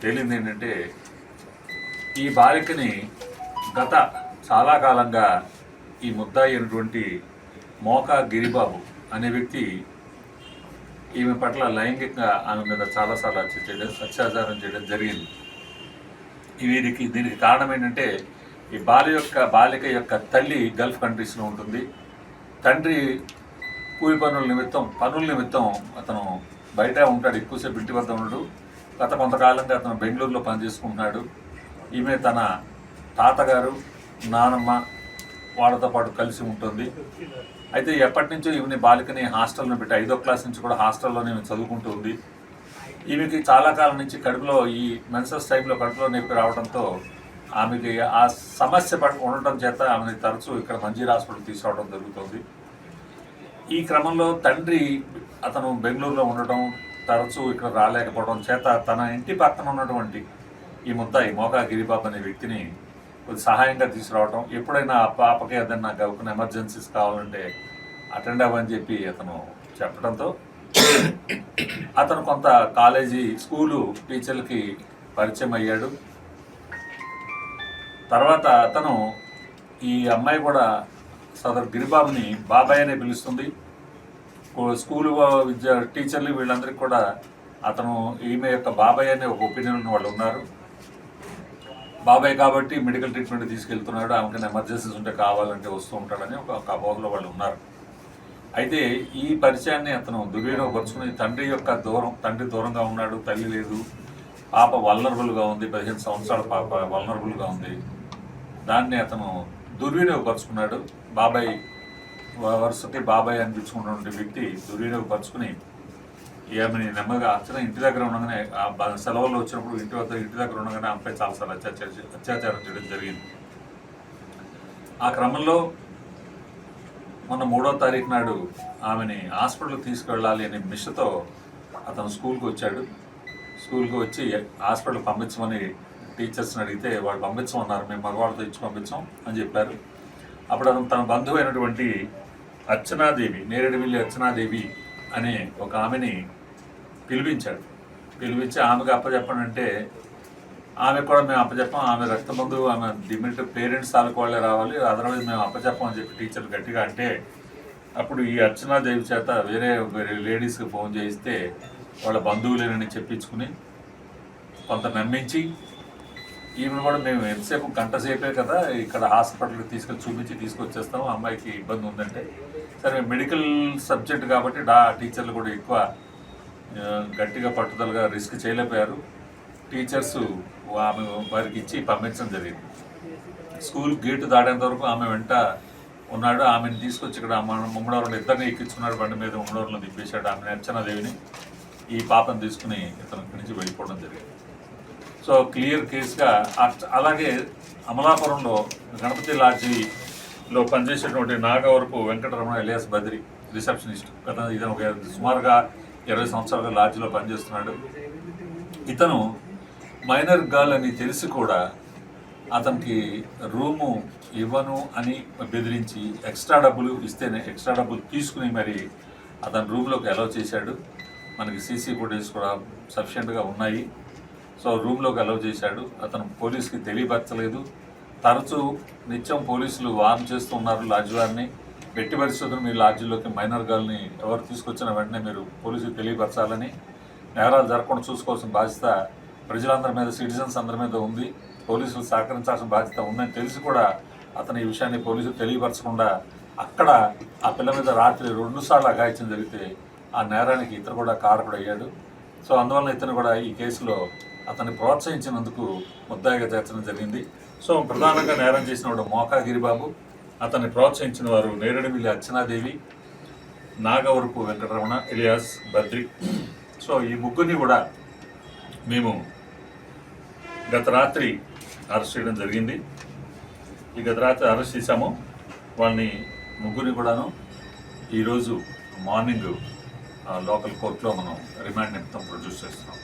తేలింది ఏంటంటే ఈ బాలికని గత చాలా కాలంగా ఈ ముద్దాయి అయినటువంటి మోకా గిరిబాబు అనే వ్యక్తి ఈమె పట్ల లైంగికంగా ఆమె మీద చాలాసార్లు అత్యాచారం చేయడం జరిగింది. దీనికి కారణం ఏంటంటే ఈ బాలిక యొక్క తల్లి గల్ఫ్ కంట్రీస్లో ఉంటుంది. తండ్రి పనుల నిమిత్తం అతను బయట ఉంటాడు, ఎక్కువసేపు ఇంటి వద్ద ఉండడు. గత కొంతకాలంగా అతను బెంగళూరులో పనిచేసుకుంటున్నాడు. ఈమె తన తాతగారు, నానమ్మ వాళ్ళతో పాటు కలిసి ఉంటుంది. అయితే ఎప్పటి నుంచో ఈమెని బాలికని హాస్టల్లో పెట్టి 5వ క్లాస్ నుంచి కూడా హాస్టల్లోనే ఈమె చదువుకుంటుంది. ఈమెకి చాలా కాలం నుంచి కడుపులో ఈ మెన్సెస్ టైంలో కడుపులో నొప్పి రావడంతో ఆమెకి ఆ సమస్య ఉండటం చేత ఆమెని తరచూ ఇక్కడ మంజీరా హాస్పిటల్ తీసుకురావడం జరుగుతుంది. ఈ క్రమంలో తండ్రి అతను బెంగళూరులో ఉండటం, తరచూ ఇక్కడ రాలేకపోవడం చేత తన ఇంటి పక్కన ఉన్నటువంటి ఈ ముద్దాయి మోకా గిరిబాబు అనే వ్యక్తిని కొద్ది సహాయంగా తీసుకురావడం, ఎప్పుడైనా ఆ పాపకి ఏదైనా గౌకున్న ఎమర్జెన్సీస్ కావాలంటే అటెండ్ అవ్వని చెప్పి అతను చెప్పడంతో అతను కొంత కాలేజీ స్కూలు టీచర్లకి పరిచయం అయ్యాడు. తర్వాత అతను ఈ అమ్మాయి కూడా సదరు గిరిబాబుని బాబాయ్ అనే పిలుస్తుంది. స్కూలు టీచర్లు వీళ్ళందరికీ కూడా అతను ఈమె యొక్క బాబాయ్ అనే ఒక ఒపీనియన్ వాళ్ళు ఉన్నారు. బాబాయ్ కాబట్టి మెడికల్ ట్రీట్మెంట్ తీసుకెళ్తున్నాడు, ఆమెకైనా ఎమర్జెన్సీస్ ఉంటే కావాలంటే వస్తూ ఉంటాడని ఒక అపోహలో వాళ్ళు ఉన్నారు. అయితే ఈ పరిచయాన్ని అతను దుర్వినియోగపరుచుకుని తండ్రి దూరంగా ఉన్నాడు, తల్లి లేదు, పాప వల్నరబుల్గా ఉంది, 15 సంవత్సరాల పాప వల్నరబుల్గా ఉంది. దాన్ని అతను దుర్వినియోగపరుచుకున్నాడు. బాబాయ్ వరుసకి బాబాయ్ అనిపించుకున్నటువంటి వ్యక్తి దుర్వినియోగపరుచుకుని ఆమెని నెమ్మదిగా అర్చన ఇంటి దగ్గర ఉండగానే సెలవుల్లో వచ్చినప్పుడు ఇంటి దగ్గర ఉండగానే ఆమెపై చాలాసార్లు అత్యాచారం చేయడం జరిగింది. ఆ క్రమంలో మొన్న 3వ తారీఖు నాడు ఆమెని హాస్పిటల్కి తీసుకువెళ్ళాలి అనే మిషతో అతను స్కూల్కి వచ్చాడు. స్కూల్కి వచ్చి హాస్పిటల్ పంపించమని టీచర్స్ని అడిగితే వాళ్ళు పంపించమన్నారు, మేము మగవాళ్ళతో ఇచ్చి పంపించాం అని చెప్పారు. అప్పుడు అతను తన బంధువు అయినటువంటి అర్చనాదేవి, నేరేడుమిల్లి అర్చనాదేవి అనే ఒక ఆమెని పిలిపించి ఆమెకు అప్పచెప్పనంటే ఆమె కూడా మేము అప్పచెప్పాం, ఆమె రక్త బంధువు, ఆమె డిమిట్ పేరెంట్స్ తాలూకు వాళ్ళే రావాలి, అదర్వైజ్ మేము అప్పచెప్పాం అని చెప్పి టీచర్లు గట్టిగా అంటే అప్పుడు ఈ అర్చనాదేవి చేత వేరే లేడీస్కి ఫోన్ చేయిస్తే వాళ్ళ బంధువులేనని చెప్పించుకుని కొంత నమ్మించి ఈమెను కూడా మేము ఎంతసేపు గంట సేపే కదా ఇక్కడ హాస్పిటల్కి చూపించి తీసుకొచ్చేస్తాము, అమ్మాయికి ఇబ్బంది ఉందంటే సరే మెడికల్ సబ్జెక్ట్ కాబట్టి టీచర్లు కూడా ఎక్కువ గట్టిగా పట్టుదలగా రిస్క్ చేయలేకపోయారు. టీచర్స్ ఆమె వారికి ఇచ్చి పంపించడం జరిగింది. స్కూల్ గేటు దాటేంత వరకు ఆమె వెంట ఉన్నాడు. ఆమెను తీసుకొచ్చి ఇక్కడ ముమ్మడవరంలో ఇద్దరిని ఎక్కించుకున్నాడు, బండి మీద ముమ్మడవరంలో దింపేశాడు. ఆమె అర్చనాదేవిని ఈ పాపను తీసుకుని ఇతను ఇక్కడి నుంచి వెళ్ళిపోవడం జరిగింది. సో క్లియర్ కేసుగా. అలాగే అమలాపురంలో గణపతి లాడ్జీలో పనిచేసేటువంటి నాగవరపు వెంకటరమణ ఎలియాస్ బద్రి రిసెప్షనిస్ట్, ఇతను ఒక సుమారుగా 20 సంవత్సరాలుగా లాడ్జీలో పనిచేస్తున్నాడు. ఇతను మైనర్ గర్ల్ అని తెలిసి కూడా అతనికి రూము ఇవ్వను అని బెదిరించి ఎక్స్ట్రా డబ్బులు తీసుకుని మరి అతని రూమ్లోకి అలౌ చేశాడు. మనకి సీసీ ఫుటేజ్ కూడా సఫిషియెంట్గా ఉన్నాయి. సో రూమ్లోకి అలౌ చేశాడు. అతను పోలీస్కి తెలియపరచలేదు. తరచూ నిత్యం పోలీసులు వార్న్ చేస్తూ ఉన్నారు లాడ్జీ వారిని, ఎట్టి పరిస్థితుల్లో మీ లాడ్జీలోకి మైనర్ గర్ల్ని ఎవరు తీసుకొచ్చిన వెంటనే మీరు పోలీసులు తెలియపరచాలని, నేరాలు జరగకుండా చూసుకోవాల్సిన బాధ్యత ప్రజలందరి మీద, సిటిజన్స్ అందరి మీద ఉంది, పోలీసులు సహకరించాల్సిన బాధ్యత ఉందని తెలిసి కూడా అతను ఈ విషయాన్ని పోలీసులు తెలియపరచకుండా అక్కడ ఆ పిల్ల మీద రాత్రి 2 సార్లు అఘాయిత్యం జరిగితే ఆ నేరానికి ఇతను కూడా కారకుడయ్యాడు. సో అందువలన ఇతను కూడా ఈ కేసులో అతన్ని ప్రోత్సహించినందుకు ముద్దాయిగా చేర్చడం జరిగింది. సో ప్రధానంగా నేరం చేసిన వాడు మోకా గిరిబాబు, అతన్ని ప్రోత్సహించిన వారు నేరేడుమిల్లి అర్చనాదేవి, నాగవరపు వెంకటరమణ ఎలియాస్ బద్రి. సో ఈ ముగ్గురిని కూడా మేము గత రాత్రి అరెస్ట్ చేయడం జరిగింది. ఈ గత రాత్రి అరెస్ట్ చేశాము. వాళ్ళని ముగ్గురిని కూడాను ఈరోజు మార్నింగ్ లోకల్ కోర్టులో మనం రిమాండ్ నిమిత్తం ప్రొడ్యూస్ చేస్తున్నాం.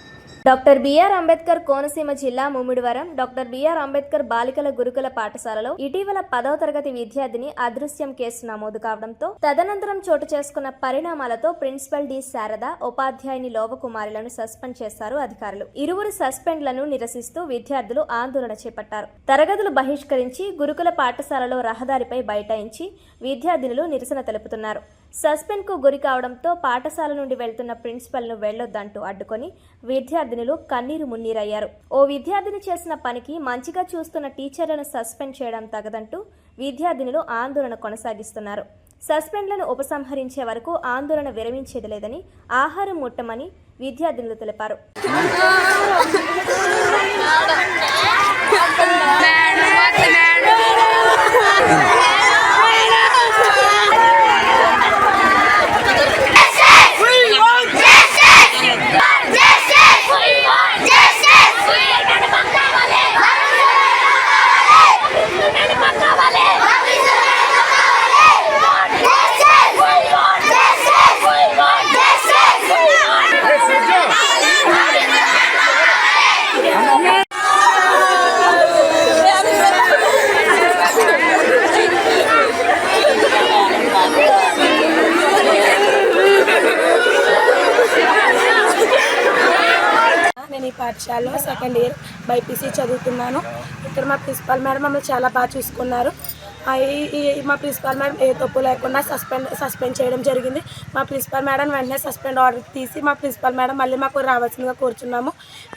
డాక్టర్ బిఆర్ అంబేద్కర్ కోనసీమ జిల్లా ముమ్మిడివరం డాక్టర్ బిఆర్ అంబేద్కర్ బాలికల గురుకుల పాఠశాలలో ఇటీవల 10వ తరగతి విద్యార్థిని అదృశ్యం కేసు నమోదు కావడంతో తదనంతరం చోటు చేసుకున్న పరిణామాలతో ప్రిన్సిపల్ డి శారద, ఉపాధ్యాయుని లోవకుమారులను సస్పెండ్ చేశారు అధికారులు. ఇరువురు సస్పెండ్లను నిరసిస్తూ విద్యార్థులు ఆందోళన చేపట్టారు. తరగతులు బహిష్కరించి గురుకుల పాఠశాలలో రహదారిపై బైఠాయించి విద్యార్థినులు నిరసన తెలుపుతున్నారు. సస్పెండ్ కు గురి కావడంతో పాఠశాల నుండి వెళ్తున్న ప్రిన్సిపల్ ను వెళ్లొద్దంటూ అడ్డుకొని విద్యార్థినులు కన్నీరు మున్నీరయ్యారు. ఓ విద్యార్థిని చేసిన పనికి మంచిగా చూస్తున్న టీచర్లను సస్పెండ్ చేయడం తగదంటూ విద్యార్థినులు ఆందోళన కొనసాగిస్తున్నారు. సస్పెండ్లను ఉపసంహరించే వరకు ఆందోళన విరమించేది లేదని, ఆహారం ముట్టమని విద్యార్థులు తెలిపారు. నేను ఈ పాఠశాలలో సెకండ్ ఇయర్ బైపీసీ చదువుతున్నాను. ఇక్కడ మా ప్రిన్సిపాల్ మేడం మమ్మల్ని చాలా బాగా చూసుకున్నారు. మా ప్రిన్సిపాల్ మేడం ఏ తప్పు లేకుండా సస్పెండ్ చేయడం జరిగింది. మా ప్రిన్సిపాల్ మేడం వెంటనే సస్పెండ్ ఆర్డర్ తీసి మా ప్రిన్సిపాల్ మేడం మళ్ళీ మాకు రావాల్సిందిగా కోరుచున్నాము.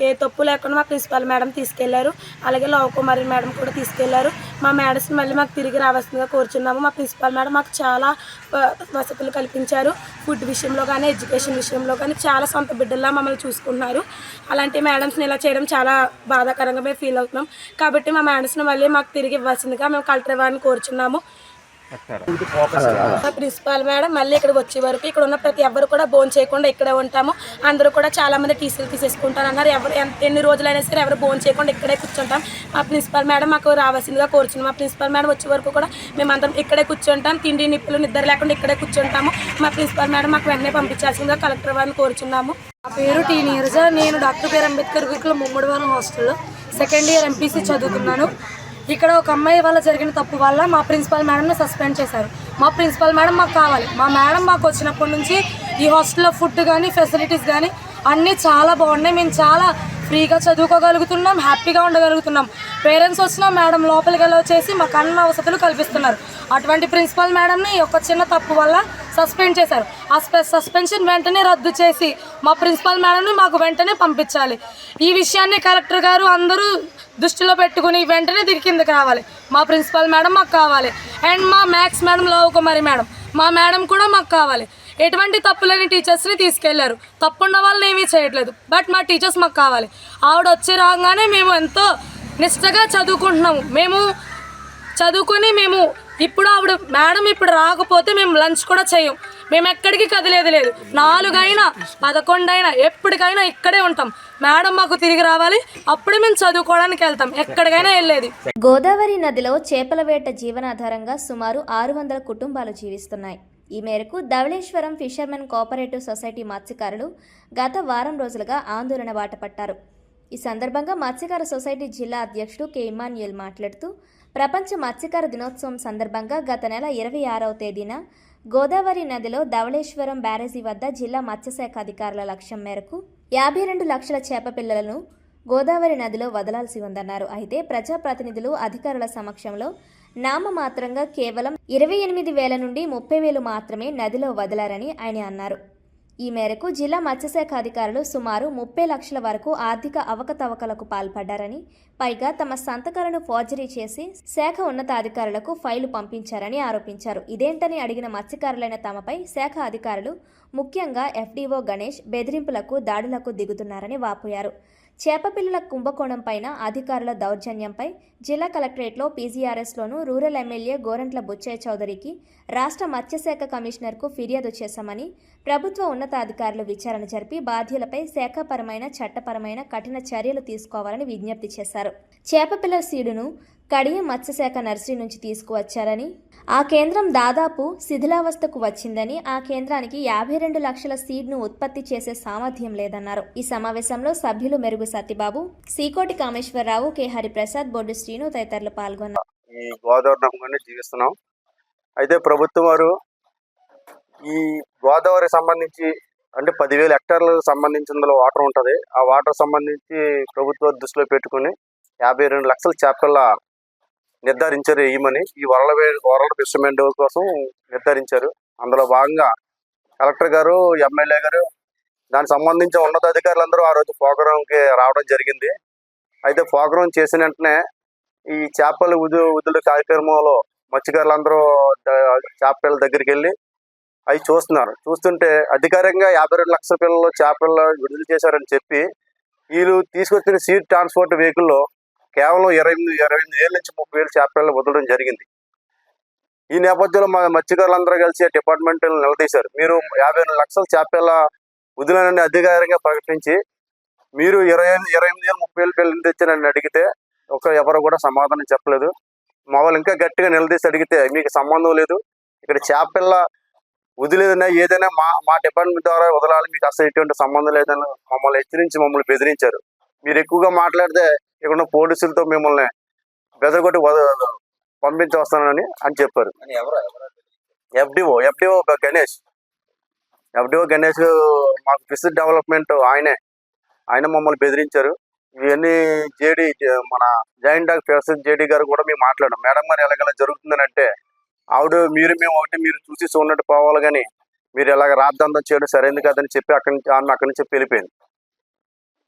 ఏ తప్పు లేకుండా మా ప్రిన్సిపాల్ మేడం తీసుకెళ్లారు. అలాగే లవకుమారి మేడం కూడా తీసుకెళ్లారు. మా మేడమ్స్ని మళ్ళీ మాకు తిరిగి రావాల్సిందిగా కోరుచున్నాము. మా ప్రిన్సిపాల్ మేడం మాకు చాలా వసతులు కల్పించారు. ఫుడ్ విషయంలో కానీ, ఎడ్యుకేషన్ విషయంలో కానీ చాలా సొంత బిడ్డల్లా మమ్మల్ని చూసుకుంటున్నారు. అలాంటి మేడమ్స్ని ఇలా చేయడం చాలా బాధాకరంగా మేము ఫీల్ అవుతున్నాం. కాబట్టి మా మేడమ్స్ని మళ్ళీ మాకు తిరిగి ఇవ్వాల్సిందిగా మేము కలెక్టర్ వారిని కోరుచున్నాము. మా ప్రిన్సిపాల్ మేడం మళ్ళీ ఇక్కడికి వచ్చే వరకు ఇక్కడ ఉన్న ప్రతి ఒక్కరు కూడా భోజనం చేయకుండా ఇక్కడే ఉంటాము. అందరూ కూడా చాలా మంది టీసీలు తీసేసుకుంటారు అన్నారు. ఎన్ని రోజులైనా సరే ఎవరు భోజనం చేయకుండా ఇక్కడే కూర్చుంటాం. మా ప్రిన్సిపాల్ మేడం మాకు రావాల్సిందిగా కోరుచున్నాం. మా ప్రిన్సిపాల్ మేడం వచ్చే వరకు కూడా మేమందరం ఇక్కడే కూర్చుంటాం. తిండి నిప్పులు నిద్ర లేకుండా ఇక్కడే కూర్చుంటాము. మా ప్రిన్సిపాల్ మేడం మాకు వెంటనే పంపించాల్సిందిగా కలెక్టర్ వారిని కోరుచున్నాము. నా పేరు టీ నీరజ. నేను డాక్టర్ బిఆర్ అంబేద్కర్ గురుకులం ముమ్మడివరం హాస్టల్లో సెకండ్ ఇయర్ ఎంపీసీ చదువుతున్నాను. ఇక్కడ ఒక అమ్మాయి వల్ల జరిగిన తప్పు వల్ల మా ప్రిన్సిపల్ మేడంని సస్పెండ్ చేశారు. మా ప్రిన్సిపల్ మేడం మాకు కావాలి. మా మేడం మాకు వచ్చినప్పటి నుంచి ఈ హాస్టల్లో ఫుడ్ కానీ, ఫెసిలిటీస్ కానీ అన్నీ చాలా బాగున్నాయి. మేము చాలా ఫ్రీగా చదువుకోగలుగుతున్నాం, హ్యాపీగా ఉండగలుగుతున్నాం. పేరెంట్స్ వచ్చినా మేడం లోపలికి వెళ్ళి వచ్చేసి మాకు అన్న వసతులు కల్పిస్తున్నారు. అటువంటి ప్రిన్సిపల్ మేడంని ఒక చిన్న తప్పు వల్ల సస్పెండ్ చేశారు. ఆ సస్పెన్షన్ వెంటనే రద్దు చేసి మా ప్రిన్సిపల్ మేడంని మాకు వెంటనే పంపించాలి. ఈ విషయాన్ని కలెక్టర్ గారు అందరూ దృష్టిలో పెట్టుకుని వెంటనే తిరిగి కిందకి రావాలి. మా ప్రిన్సిపల్ మేడం మాకు కావాలి. అండ్ మా మ్యాథ్స్ మేడం లవకుమారి మేడం, మా మేడం కూడా మాకు కావాలి. ఎటువంటి తప్పులేని టీచర్స్ని తీసుకెళ్లారు. తప్పున్న వాళ్ళని ఏమీ చేయట్లేదు. బట్ మా టీచర్స్ మాకు కావాలి. ఆవిడ వచ్చి రాగానే మేము ఎంతో నిష్టగా చదువుకుంటున్నాము. మేము చదువుకొని ఇప్పుడు ఆవిడ మేడం ఇప్పుడు రాకపోతే మేము లంచ్ కూడా చేయం. మేము ఎక్కడికి కదిలేదు లేదు. 4 అయినా 11 అయినా ఎప్పటికైనా ఇక్కడే ఉంటాం. మేడం మాకు తిరిగి రావాలి. అప్పుడే మేము చదువుకోవడానికి వెళ్తాం. ఎక్కడికైనా వెళ్ళేది. గోదావరి నదిలో చేపల వేట జీవనాధారంగా సుమారు 600 కుటుంబాలు జీవిస్తున్నాయి. ఈ మేరకు ధవళేశ్వరం ఫిషర్మెన్ కోఆపరేటివ్ సొసైటీ మత్స్యకారులు గత వారం రోజులుగా ఆందోళన బాటపట్టారు. ఈ సందర్భంగా మత్స్యకార సొసైటీ జిల్లా అధ్యక్షుడు కె ఇమాన్యుయల్ మాట్లాడుతూ, ప్రపంచ మత్స్యకార దినోత్సవం సందర్భంగా గత నెల 26వ తేదీన గోదావరి నదిలో ధవళేశ్వరం బ్యారేజీ వద్ద జిల్లా మత్స్యశాఖ అధికారుల లక్ష్యం మేరకు 52 లక్షల చేప పిల్లలను గోదావరి నదిలో వదలాల్సి ఉందన్నారు. అయితే ప్రజాప్రతినిధులు అధికారుల సమక్షంలో నామమాత్రంగా కేవలం 28,000 నుండి 30,000 మాత్రమే నదిలో వదిలారని ఆయన అన్నారు. ఈ మేరకు జిల్లా మత్స్యశాఖ అధికారులు సుమారు 30 లక్షల వరకు ఆర్థిక అవకతవకలకు పాల్పడ్డారని, పైగా తమ సంతకాలను ఫోర్జరీ చేసి శాఖ ఉన్నతాధికారులకు ఫైలు పంపించారని ఆరోపించారు. ఇదేంటని అడిగిన మత్స్యకారులైన తమపై శాఖ అధికారులు, ముఖ్యంగా ఎఫ్డీఓ గణేష్ బెదిరింపులకు, దాడులకు దిగుతున్నారని వాపోయారు. చేపపిల్లల కుంభకోణం పైన అధికారుల దౌర్జన్యంపై జిల్లా కలెక్టరేట్లో పీజీఆర్ఎస్లోనూ రూరల్ ఎమ్మెల్యే గోరంట్ల బుచ్చయ్య చౌదరికి, రాష్ట్ర మత్స్యశాఖ కమిషనర్కు ఫిర్యాదు చేశామని, ప్రభుత్వ ఉన్నతాధికారులు విచారణ జరిపి బాధ్యులపై శాఖాపరమైన, చట్టపరమైన కఠిన చర్యలు తీసుకోవాలని విజ్ఞప్తి చేశారు. చేపపిల్లల సీడును కడియం మత్స్యశాఖ నర్సరీ నుంచి తీసుకువచ్చారని, ఆ కేంద్రం దాదాపు శిథిలావస్థకు వచ్చిందని, ఆ కేంద్రానికి 52 లక్షల సీడ్ను ఉత్పత్తి చేసే సామర్థ్యం లేదన్నారు. ఈ సమావేశంలో సభ్యులు మెరుగు సత్యబాబు, సీకోటి కామేశ్వరరావు, కె హరిప్రసాద్, బొడ్డు శ్రీను తదితరులు పాల్గొన్నారు. ఈ గోదావరి నమ్మకంగా జీవిస్తున్నాం. అయితే ప్రభుత్వం వారు ఈ గోదావరికి సంబంధించి అంటే 10,000 హెక్టార్లకు సంబంధించిన వాటర్ ఉంటుంది. ఆ వాటర్ సంబంధించి ప్రభుత్వం దృష్టిలో పెట్టుకుని 52 లక్షల చేపల నిర్ధారించారు వేయమని. ఈ వరల్డ్ ఫిషర్మెన్ కోసం నిర్ధారించారు. అందులో భాగంగా కలెక్టర్ గారు, ఎమ్మెల్యే గారు, దానికి సంబంధించిన ఉన్నతాధికారులందరూ ఆ రోజు ప్రోగ్రాంకి రావడం జరిగింది. అయితే ప్రోగ్రాం చేసిన వెంటనే ఈ చేపల వదులు కార్యక్రమంలో మత్స్యకారులందరూ చేపల దగ్గరికి వెళ్ళి అవి చూస్తున్నారు. చూస్తుంటే అధికారికంగా 52 లక్షల పిల్లలు చేపలు విడుదల చేశారని చెప్పి వీళ్ళు తీసుకొచ్చిన సీడ్ ట్రాన్స్పోర్ట్ వెహికల్లో కేవలం 28 వేల నుంచి 30 వేల చేపలను వదలడం జరిగింది. ఈ నేపథ్యంలో మా మత్స్యకారులందరూ కలిసి డిపార్ట్మెంట్ నిలదీశారు. మీరు 52 లక్షల చేపల వదిలేనని అధికారికంగా ప్రకటించి మీరు 28 వేలు 30 వేలు పిల్లలు తెచ్చారని అడిగితే ఎవరు కూడా సమాధానం చెప్పలేదు. మా వాళ్ళు ఇంకా గట్టిగా నిలదీసి అడిగితే మీకు సంబంధం లేదు, ఇక్కడ చేపల వదిలేదన్నా ఏదైనా మా డిపార్ట్మెంట్ ద్వారా వదలాలి, మీకు అసలు ఎటువంటి సంబంధం లేదని మమ్మల్ని హెచ్చరించి మమ్మల్ని బెదిరించారు. మీరు ఎక్కువగా మాట్లాడితే ఇక్కడ పోలీసులతో మిమ్మల్ని బెదరగొట్టి పంపించి వస్తానని చెప్పారు. ఎఫ్డిఓ గణేష్ మాకు ఫిష్ డెవలప్మెంట్ ఆయన మమ్మల్ని బెదిరించారు. ఇవన్నీ మన జాయింట్ డాగ్ ఫిషరీస్ జేడీ గారు కూడా మేము మాట్లాడాం. మేడం గారు ఎలాగైనా జరుగుతుందని అంటే ఆవిడ మేము మీరు చూసి చూడనట్టు పోవాలి, కానీ మీరు ఎలాగ రాద్ధాంతం చేయడం సరైనది కాదని చెప్పి అక్కడి నుంచి వెళ్ళిపోయింది.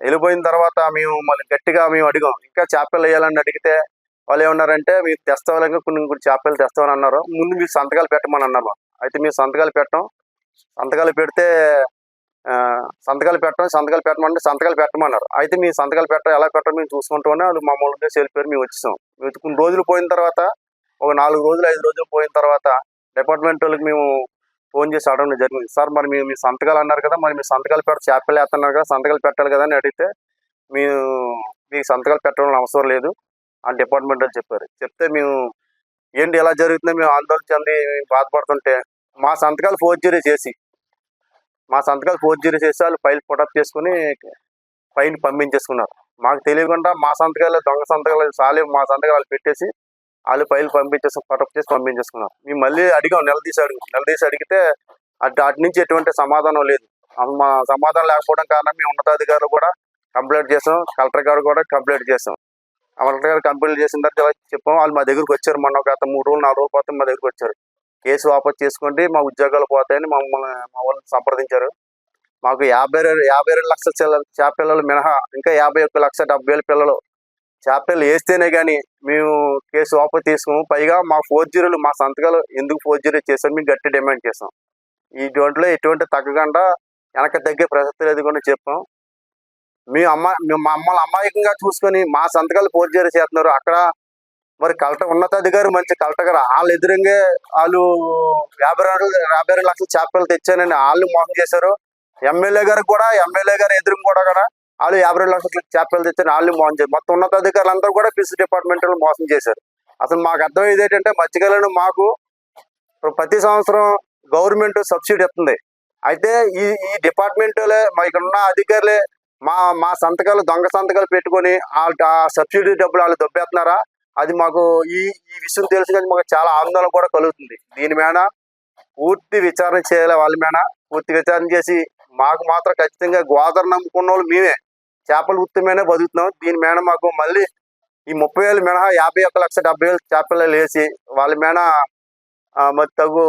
వెళ్ళిపోయిన తర్వాత మేము మళ్ళీ గట్టిగా అడిగాం, ఇంకా చేపలు వేయాలని అడిగితే వాళ్ళు ఏమన్నారంటే మీరు తెస్తావాలని కొన్ని చేపలు తెస్తామని అన్నారు. ముందు మీరు సంతకాలు పెట్టమని అన్నారు. అయితే మేము సంతకాలు పెడితే సంతకాలు పెట్టమంటే సంతకాలు పెట్టమన్నారు. అయితే మీ సంతకాలు ఎలా పెట్టడం మేము చూసుకుంటామని వాళ్ళు మమ్మల్ని వెళ్ళిపోయారు. మేము వచ్చేసాం. కొన్ని రోజులు పోయిన తర్వాత ఒక 4 రోజులు 5 రోజులు పోయిన తర్వాత డిపార్ట్మెంట్ వాళ్ళకి మేము ఫోన్ చేసి అడగడం జరిగింది. సార్ మరి మీ సంతకాలు అన్నారు కదా, మరి మీ సంతకాలు చేపలు వేస్తున్నారు కదా, సంతకాలు పెట్టాలి కదా అని అడిగితే మీకు సంతకాలు పెట్టడం అవసరం లేదు అని డిపార్ట్మెంట్ వాళ్ళు చెప్పారు. చెప్తే మేము ఏంటి ఎలా జరుగుతుందో మేము ఆందోళన చెంది బాధపడుతుంటే మా సంతకాలు ఫోర్జరీ చేసి వాళ్ళు ఫైల్ పుటప్ చేసుకుని ఫైన్ పంపించేసుకున్నారు. మాకు తెలియకుండా మా సంతకాలు దొంగ సంతకాలు మా సంతకాలు పెట్టేసి వాళ్ళు ఫైల్ పుటప్ చేసి పంపించేసుకున్నారు. మేము మళ్ళీ అడిగాం, నిలదీసి అడిగితే అటు నుంచి ఎటువంటి సమాధానం లేదు. మా సమాధానం లేకపోవడం కారణం మేము ఉన్నతాధికారులు కూడా కంప్లైంట్ చేసాం, కలెక్టర్ గారు కూడా కంప్లైంట్ చేసాం. కలెక్టర్ గారు కంప్లైంట్ చేసిన తర్వాత చెప్పాం. వాళ్ళు మా దగ్గరకు వచ్చారు. మొన్న ఒక 3 రోజులు 4 రోజుల క్రితం మా దగ్గరకు వచ్చారు. కేసు వాపసు చేసుకోండి, మా ఉద్యోగాలు పోతాయని మా వాళ్ళని సంప్రదించారు. మాకు 52 లక్షల చేపలు మినహా ఇంకా 51,70,000 పిల్లలు చేపలు వేస్తేనే కానీ మేము కేసు వాపసు తీసుకోము. పైగా మా ఫోర్జరీలు మా సంతకాలు ఎందుకు ఫోర్జరీ చేశారు మేము గట్టి డిమాండ్ చేసాం. ఈ దాంట్లో ఎటువంటి తగ్గకుండా వెనక తగ్గే ప్రసక్తి లేదు కూడా చెప్పాం. మమ్మల్ని అమాయకంగా చూసుకొని మా సంతకాలు ఫోర్జరీ చేస్తున్నారు. అక్కడ మరి ఉన్నతాధికారి మంచి కలెక్టర్ గారు వాళ్ళ ఎదురుగా వాళ్ళు 52 లక్షల చేపలు తెచ్చానని వాళ్ళు మోసం చేశారు. ఎమ్మెల్యే గారు ఎదురు కూడా వాళ్ళు 52 లక్షల చేపలు తెచ్చారని వాళ్ళు మోసం చేశారు. మొత్తం ఉన్నతాధికారులు అందరూ కూడా ఫిష్ డిపార్ట్మెంట్ మోసం చేశారు. అసలు మాకు అర్థమయ్యేది ఏంటంటే మత్స్యకారులను మాకు ప్రతి సంవత్సరం గవర్నమెంట్ సబ్సిడీ ఇస్తుంది. అయితే ఈ డిపార్ట్మెంట్లే ఇక్కడ ఉన్న అధికారులే మా సంతకాలు దొంగ సంతకాలు పెట్టుకొని ఆ సబ్సిడీ డబ్బులు వాళ్ళు దొబ్బేస్తున్నారా? అది మాకు ఈ విషయం తెలిసి కానీ మాకు చాలా ఆందోళన కూడా కలుగుతుంది. దీని మీద పూర్తి విచారణ చేయాలి. వాళ్ళ మీద పూర్తి విచారణ చేసి మాకు మాత్రం ఖచ్చితంగా గోదావరి నమ్ముకున్న వాళ్ళు మేమే చేపల వృత్తిమేనే బతుకుతున్నాం. దీని మీద మాకు మళ్ళీ ఈ 30,000 మినహా 51,70,000 చేపలు వేసి వాళ్ళ మీద మరి తగు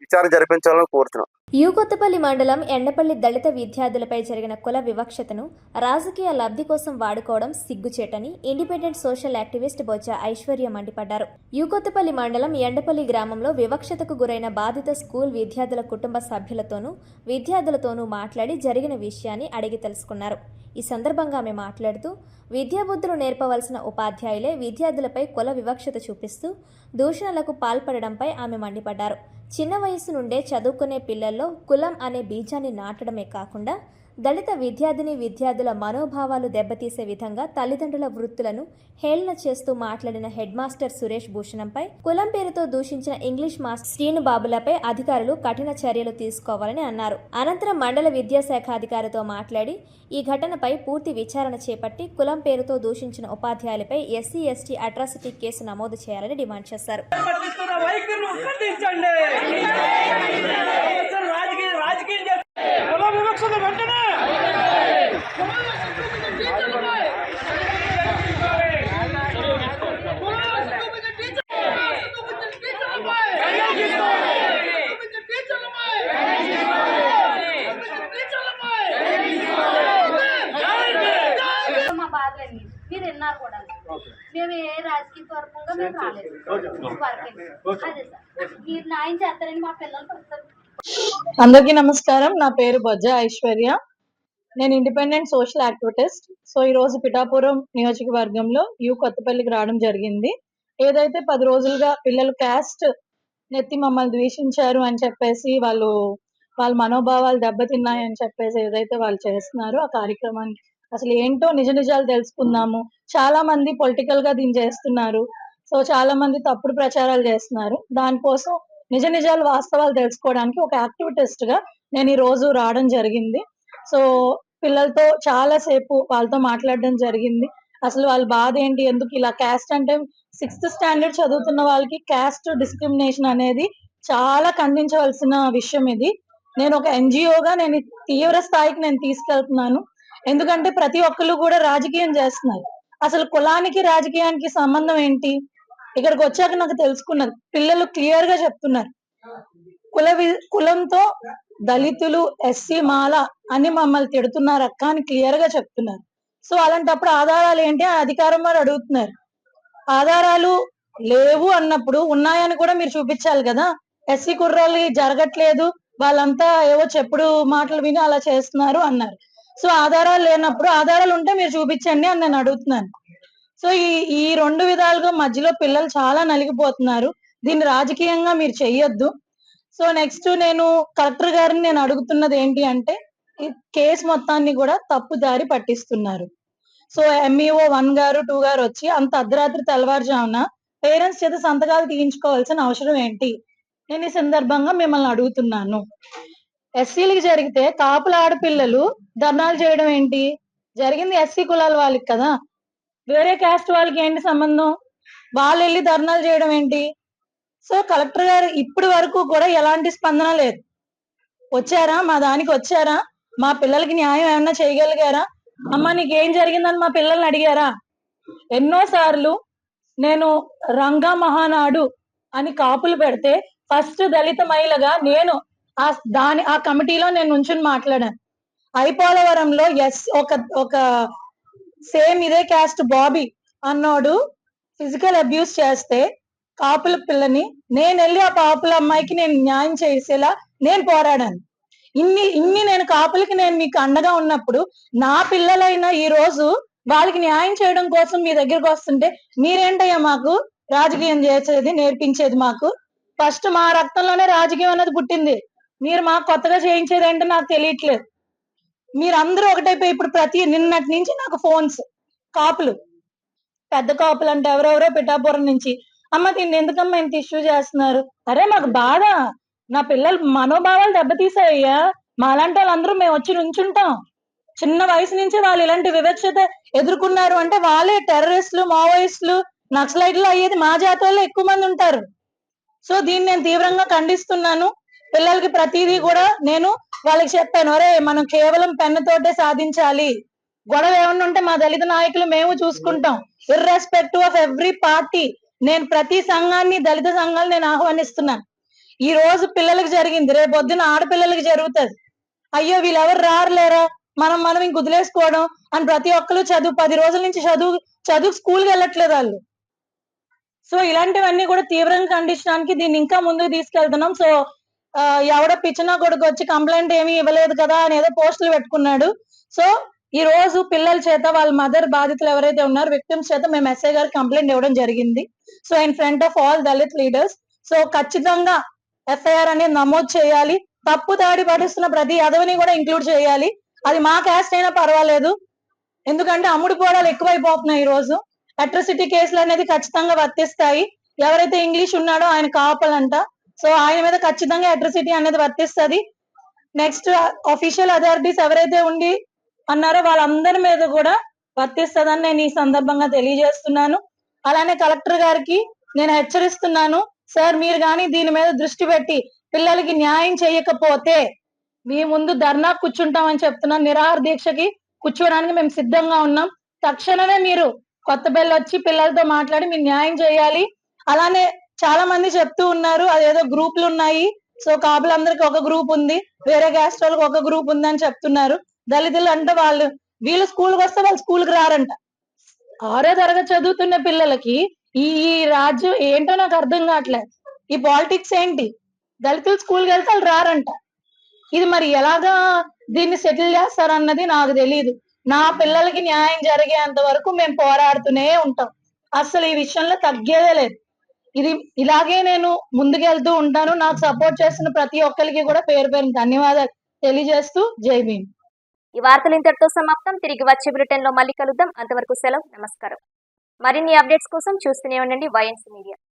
విచారణ జరిపించాలని కోరుతున్నాం. యూకొత్తపల్లి మండలం ఎండపల్లి దళిత విద్యార్థులపై జరిగిన కుల వివక్షతను రాజకీయ లబ్ధి కోసం వాడుకోవడం సిగ్గుచేటని ఇండిపెండెంట్ సోషల్ యాక్టివిస్ట్ బొజ్జ ఐశ్వర్య మండిపడ్డారు. యూకొత్తపల్లి మండలం ఎండపల్లి గ్రామంలో వివక్షతకు గురైన బాధిత స్కూల్ విద్యార్థుల కుటుంబ సభ్యులతోనూ విద్యార్థులతోనూ మాట్లాడి జరిగిన విషయాన్ని అడిగి తెలుసుకున్నారు. ఈ సందర్భంగా ఆమె మాట్లాడుతూ విద్యాబుద్ధులు నేర్పవలసిన ఉపాధ్యాయులే విద్యార్థులపై కుల వివక్షత చూపిస్తూ దూషణలకు పాల్పడడంపై ఆమె మండిపడ్డారు. చిన్న వయసు నుండే చదువుకునే పిల్లల్లో కులం అనే బీజాన్ని నాటడమే కాకుండా దళిత విద్యార్థుల మనోభావాలు దెబ్బతీసే విధంగా తల్లిదండ్రుల వృత్తులను హేళన చేస్తూ మాట్లాడిన హెడ్ మాస్టర్ సురేష్ భూషణంపై, కులం పేరుతో దూషించిన ఇంగ్లీష్ మాస్టర్ శ్రీనుబాబులపై అధికారులు కఠిన చర్యలు తీసుకోవాలని అన్నారు. అనంతరం మండల విద్యాశాఖ అధికారితో మాట్లాడి ఈ ఘటనపై పూర్తి విచారణ చేపట్టి కులం పేరుతో దూషించిన ఉపాధ్యాయులపై ఎస్సీ ఎస్టీ అట్రాసిటీ కేసు నమోదు చేయాలని డిమాండ్ చేశారు. మీరు విన్నారు కూడా మేము ఏ రాజకీయ నియోజకవర్గంలో మేము రాలేదు. అదే సార్, మీరు న్యాయం చేస్తారని మా పిల్లలు ప్రస్తుతం. అందరికీ నమస్కారం. నా పేరు బొజ్జ ఐశ్వర్య. నేను ఇండిపెండెంట్ సోషల్ యాక్టివిటిస్ట్. సో ఈ రోజు పిఠాపురం నియోజకవర్గంలో కొత్తపల్లికి రావడం జరిగింది. ఏదైతే 10 రోజులుగా పిల్లలు క్యాస్ట్ నెత్తి మమ్మల్ని ద్వేషించారు అని చెప్పేసి వాళ్ళ మనోభావాలు దెబ్బతిన్నాయని చెప్పేసి ఏదైతే వాళ్ళు చేస్తున్నారో ఆ కార్యక్రమానికి అసలు ఏంటో నిజాలు తెలుసుకుందాము. చాలా మంది పొలిటికల్ గా దీన్ని చేస్తున్నారు. సో చాలా మంది తప్పుడు ప్రచారాలు చేస్తున్నారు. దానికోసం నిజాలు వాస్తవాలు తెలుసుకోవడానికి ఒక యాక్టివిటిస్ట్ గా నేను ఈ రోజు రావడం జరిగింది. సో పిల్లలతో చాలా సేపు వాళ్ళతో మాట్లాడడం జరిగింది. అసలు వాళ్ళ బాధ ఏంటి, ఎందుకు ఇలా క్యాస్ట్ అంటే 6th స్టాండర్డ్ చదువుతున్న వాళ్ళకి క్యాస్ట్ డిస్క్రిమినేషన్ అనేది చాలా ఖండించవలసిన విషయం. ఇది నేను ఒక ఎన్జిఓగా నేను తీవ్ర స్థాయికి నేను తీసుకెళ్తున్నాను. ఎందుకంటే ప్రతి ఒక్కరు కూడా రాజకీయం చేస్తున్నారు. అసలు కులానికి రాజకీయానికి సంబంధం ఏంటి? ఇక్కడికి వచ్చాక నాకు తెలుసుకున్నది. పిల్లలు క్లియర్ గా చెప్తున్నారు, కులంతో దళితులు ఎస్సీ మాల అని మమ్మల్ని తిడుతున్నారు అక్క అని క్లియర్ గా చెప్తున్నారు. సో అలాంటప్పుడు ఆధారాలు ఏంటి అని అధికారం వారు అడుగుతున్నారు. ఆధారాలు లేవు అన్నప్పుడు ఉన్నాయని కూడా మీరు చూపించాలి కదా. ఎస్సీ కుర్రాళ్ళు జరగట్లేదు, వాళ్ళంతా ఏవో చెప్పుడు మాటలు విని అలా చేస్తున్నారు అన్నారు. సో ఆధారాలు లేనప్పుడు ఆధారాలు ఉంటే మీరు చూపించండి అని నేను అడుగుతున్నాను. సో ఈ 2 విధాలుగా మధ్యలో పిల్లలు చాలా నలిగిపోతున్నారు. దీన్ని రాజకీయంగా మీరు చెయ్యొద్దు. సో నెక్స్ట్ నేను కలెక్టర్ గారిని నేను అడుగుతున్నది ఏంటి అంటే, ఈ కేసు మొత్తాన్ని కూడా తప్పుదారి పట్టిస్తున్నారు. సో MEO 1 గారు 2 గారు వచ్చి అంత అర్ధరాత్రి తెల్లవారుజామున పేరెంట్స్ చేత సంతకాలు తీయించుకోవాల్సిన అవసరం ఏంటి? నేను ఈ సందర్భంగా మిమ్మల్ని అడుగుతున్నాను. ఎస్సీలకి జరిగితే కాపుల ఆడపిల్లలు ధర్నాలు చేయడం ఏంటి? జరిగింది ఎస్సీ కులాల వాళ్ళకి కదా, వేరే క్యాస్ట్ వాళ్ళకి ఏంటి సంబంధం? వాళ్ళు వెళ్ళి ధర్నాలు చేయడం ఏంటి? సో కలెక్టర్ గారు ఇప్పటి వరకు కూడా ఎలాంటి స్పందన లేదు. వచ్చారా, మా దానికి వచ్చారా, మా పిల్లలకి న్యాయం ఏమన్నా చేయగలిగారా? అమ్మ నీకేం జరిగిందని మా పిల్లల్ని అడిగారా? ఎన్నోసార్లు నేను రంగా మహానాడు అని కాపులు పెడితే ఫస్ట్ దళిత మహిళగా నేను ఆ కమిటీలో నేను నుంచుని మాట్లాడాను. ఐపోలవరంలో ఒక సేమ్ ఇదే క్యాస్ట్ బాబీ అన్నోడు ఫిజికల్ అబ్యూస్ చేస్తే కాపుల పిల్లని నేను వెళ్ళి ఆ కాపుల అమ్మాయికి నేను న్యాయం చేసేలా నేను పోరాడాను. ఇన్ని నేను కాపులకి నేను మీకు అండగా ఉన్నప్పుడు నా పిల్లలైనా ఈ రోజు వాళ్ళకి న్యాయం చేయడం కోసం మీ దగ్గరకు వస్తుంటే మీరేంటయ్యా మాకు రాజకీయం చేసేది నేర్పించేది? మాకు ఫస్ట్ మా రక్తంలోనే రాజకీయం అనేది పుట్టింది. మీరు మాకు కొత్తగా చేయించేది ఏంటో నాకు తెలియట్లేదు. మీరందరూ ఒకటైపోయి ఇప్పుడు నిన్నటి నుంచి నాకు ఫోన్స్, కాపులు, పెద్ద కాపులు అంటే ఎవరెవరో పిఠాపురం నుంచి, అమ్మ దీన్ని ఎందుకమ్మా ఇంత ఇష్యూ చేస్తున్నారు? అరే మాకు బాధ, నా పిల్లలు మనోభావాలు దెబ్బతీసాయ్యా. మాలాంటి వాళ్ళందరూ మేము వచ్చి నుంచుంటాం. చిన్న వయసు నుంచి వాళ్ళు ఇలాంటి వివక్షత ఎదుర్కొన్నారు అంటే వాళ్ళే టెర్రరిస్టులు, మావోయిస్టులు, నక్సలైట్లు అయ్యేది మా జాతి వాళ్ళు ఎక్కువ మంది ఉంటారు. సో దీన్ని నేను తీవ్రంగా ఖండిస్తున్నాను. పిల్లలకి ప్రతిదీ కూడా నేను వాళ్ళకి చెప్పాను, అరే మనం కేవలం పెన్నుతోటే సాధించాలి, గొడవ ఏమన్నా ఉంటే మా దళిత నాయకులు మేము చూసుకుంటాం, ఇర్రెస్పెక్టివ్ ఆఫ్ ఎవ్రీ పార్టీ. నేను ప్రతి సంఘాన్ని, దళిత సంఘాలు నేను ఆహ్వానిస్తున్నాను. ఈ రోజు పిల్లలకి జరిగింది, రేపు పొద్దున ఆడపిల్లలకి జరుగుతుంది. అయ్యో వీళ్ళెవరు రారులేరా, మనం ఇంక వదిలేసుకోవడం అని ప్రతి ఒక్కరు 10 రోజుల నుంచి చదువు స్కూల్కి వెళ్ళట్లేదు వాళ్ళు. సో ఇలాంటివన్నీ కూడా తీవ్రంగా ఖండించడానికి దీన్ని ఇంకా ముందుకు తీసుకెళ్తున్నాం. సో ఎవడో పిచ్చనా కొడుకు వచ్చి కంప్లైంట్ ఏమీ ఇవ్వలేదు కదా అని ఏదో పోస్టులు పెట్టుకున్నాడు. సో ఈ రోజు పిల్లల చేత వాళ్ళ మదర్ బాధితులు ఎవరైతే ఉన్నారో విక్టిమ్స్ చేత మేము ఎస్ఐ గారు కంప్లైంట్ ఇవ్వడం జరిగింది. So in front of all Dalit leaders. So ఖచ్చితంగా FIR అనేది నమోదు చేయాలి. తప్పు దాడి పడిస్తున్న ప్రతి అదవిని కూడా ఇంక్లూడ్ చేయాలి. అది మా క్యాస్ట్ అయినా పర్వాలేదు, ఎందుకంటే అమ్ముడు పోవడాలు ఎక్కువైపోతున్నాయి. ఈ రోజు అట్రాసిటీ కేసులు అనేది ఖచ్చితంగా వర్తిస్తాయి. ఎవరైతే ఇంగ్లీష్ ఉన్నాడో ఆయన కాపాలంట, సో ఆయన మీద ఖచ్చితంగా అట్రాసిటీ అనేది వర్తిస్తుంది. నెక్స్ట్ అఫీషియల్ అథారిటీస్ ఎవరైతే ఉండి అన్నారో వాళ్ళందరి మీద కూడా వర్తిస్తుందని నేను ఈ సందర్భంగా తెలియజేస్తున్నాను. అలానే కలెక్టర్ గారికి నేను హెచ్చరిస్తున్నాను, సార్ మీరు కానీ దీని మీద దృష్టి పెట్టి పిల్లలకి న్యాయం చేయకపోతే మీ ముందు ధర్నా కూర్చుంటామని చెప్తున్నాను. నిరాహార దీక్షకి కూర్చోడానికి మేము సిద్ధంగా ఉన్నాం. తక్షణమే మీరు కొత్తపల్లి వచ్చి పిల్లలతో మాట్లాడి మీరు న్యాయం చేయాలి. అలానే చాలా మంది చెప్తూ ఉన్నారు అదేదో గ్రూపులు ఉన్నాయి, సో కాపులందరికి ఒక గ్రూప్ ఉంది, వేరే క్యాస్ట్ వాళ్ళకి ఒక గ్రూప్ ఉంది అని చెప్తున్నారు. దళితులు అంటే వీళ్ళు స్కూల్కి వస్తే వాళ్ళు స్కూల్కి రారంట. 6వ తరగతి చదువుతున్న పిల్లలకి ఈ ఈ రాజ్యం ఏంటో నాకు అర్థం కావట్లేదు. ఈ పాలిటిక్స్ ఏంటి? దళితులు స్కూల్కి వెళ్తే వాళ్ళు రారంట. ఇది మరి ఎలాగా దీన్ని సెటిల్ చేస్తారన్నది నాకు తెలియదు. నా పిల్లలకి న్యాయం జరిగేంత వరకు మేము పోరాడుతూనే ఉంటాం. అసలు ఈ విషయంలో తగ్గేదే లేదు. ఇది ఇలాగే నేను ముందుకెళ్తూ ఉంటాను. నాకు సపోర్ట్ చేస్తున్న ప్రతి ఒక్కరికి కూడా పేరు పేరు ధన్యవాదాలు తెలియజేస్తూ జై భీమ్. ఈ వార్తలు ఇంతటితో సమాప్తం. తిరిగి వచ్చే బులెటిన్లో మళ్ళీ కలుద్దాం. అంతవరకు సెలవు. నమస్కారం. మరిన్ని అప్డేట్స్ కోసం చూస్తూనే ఉండండి వైఎన్సీ మీడియా.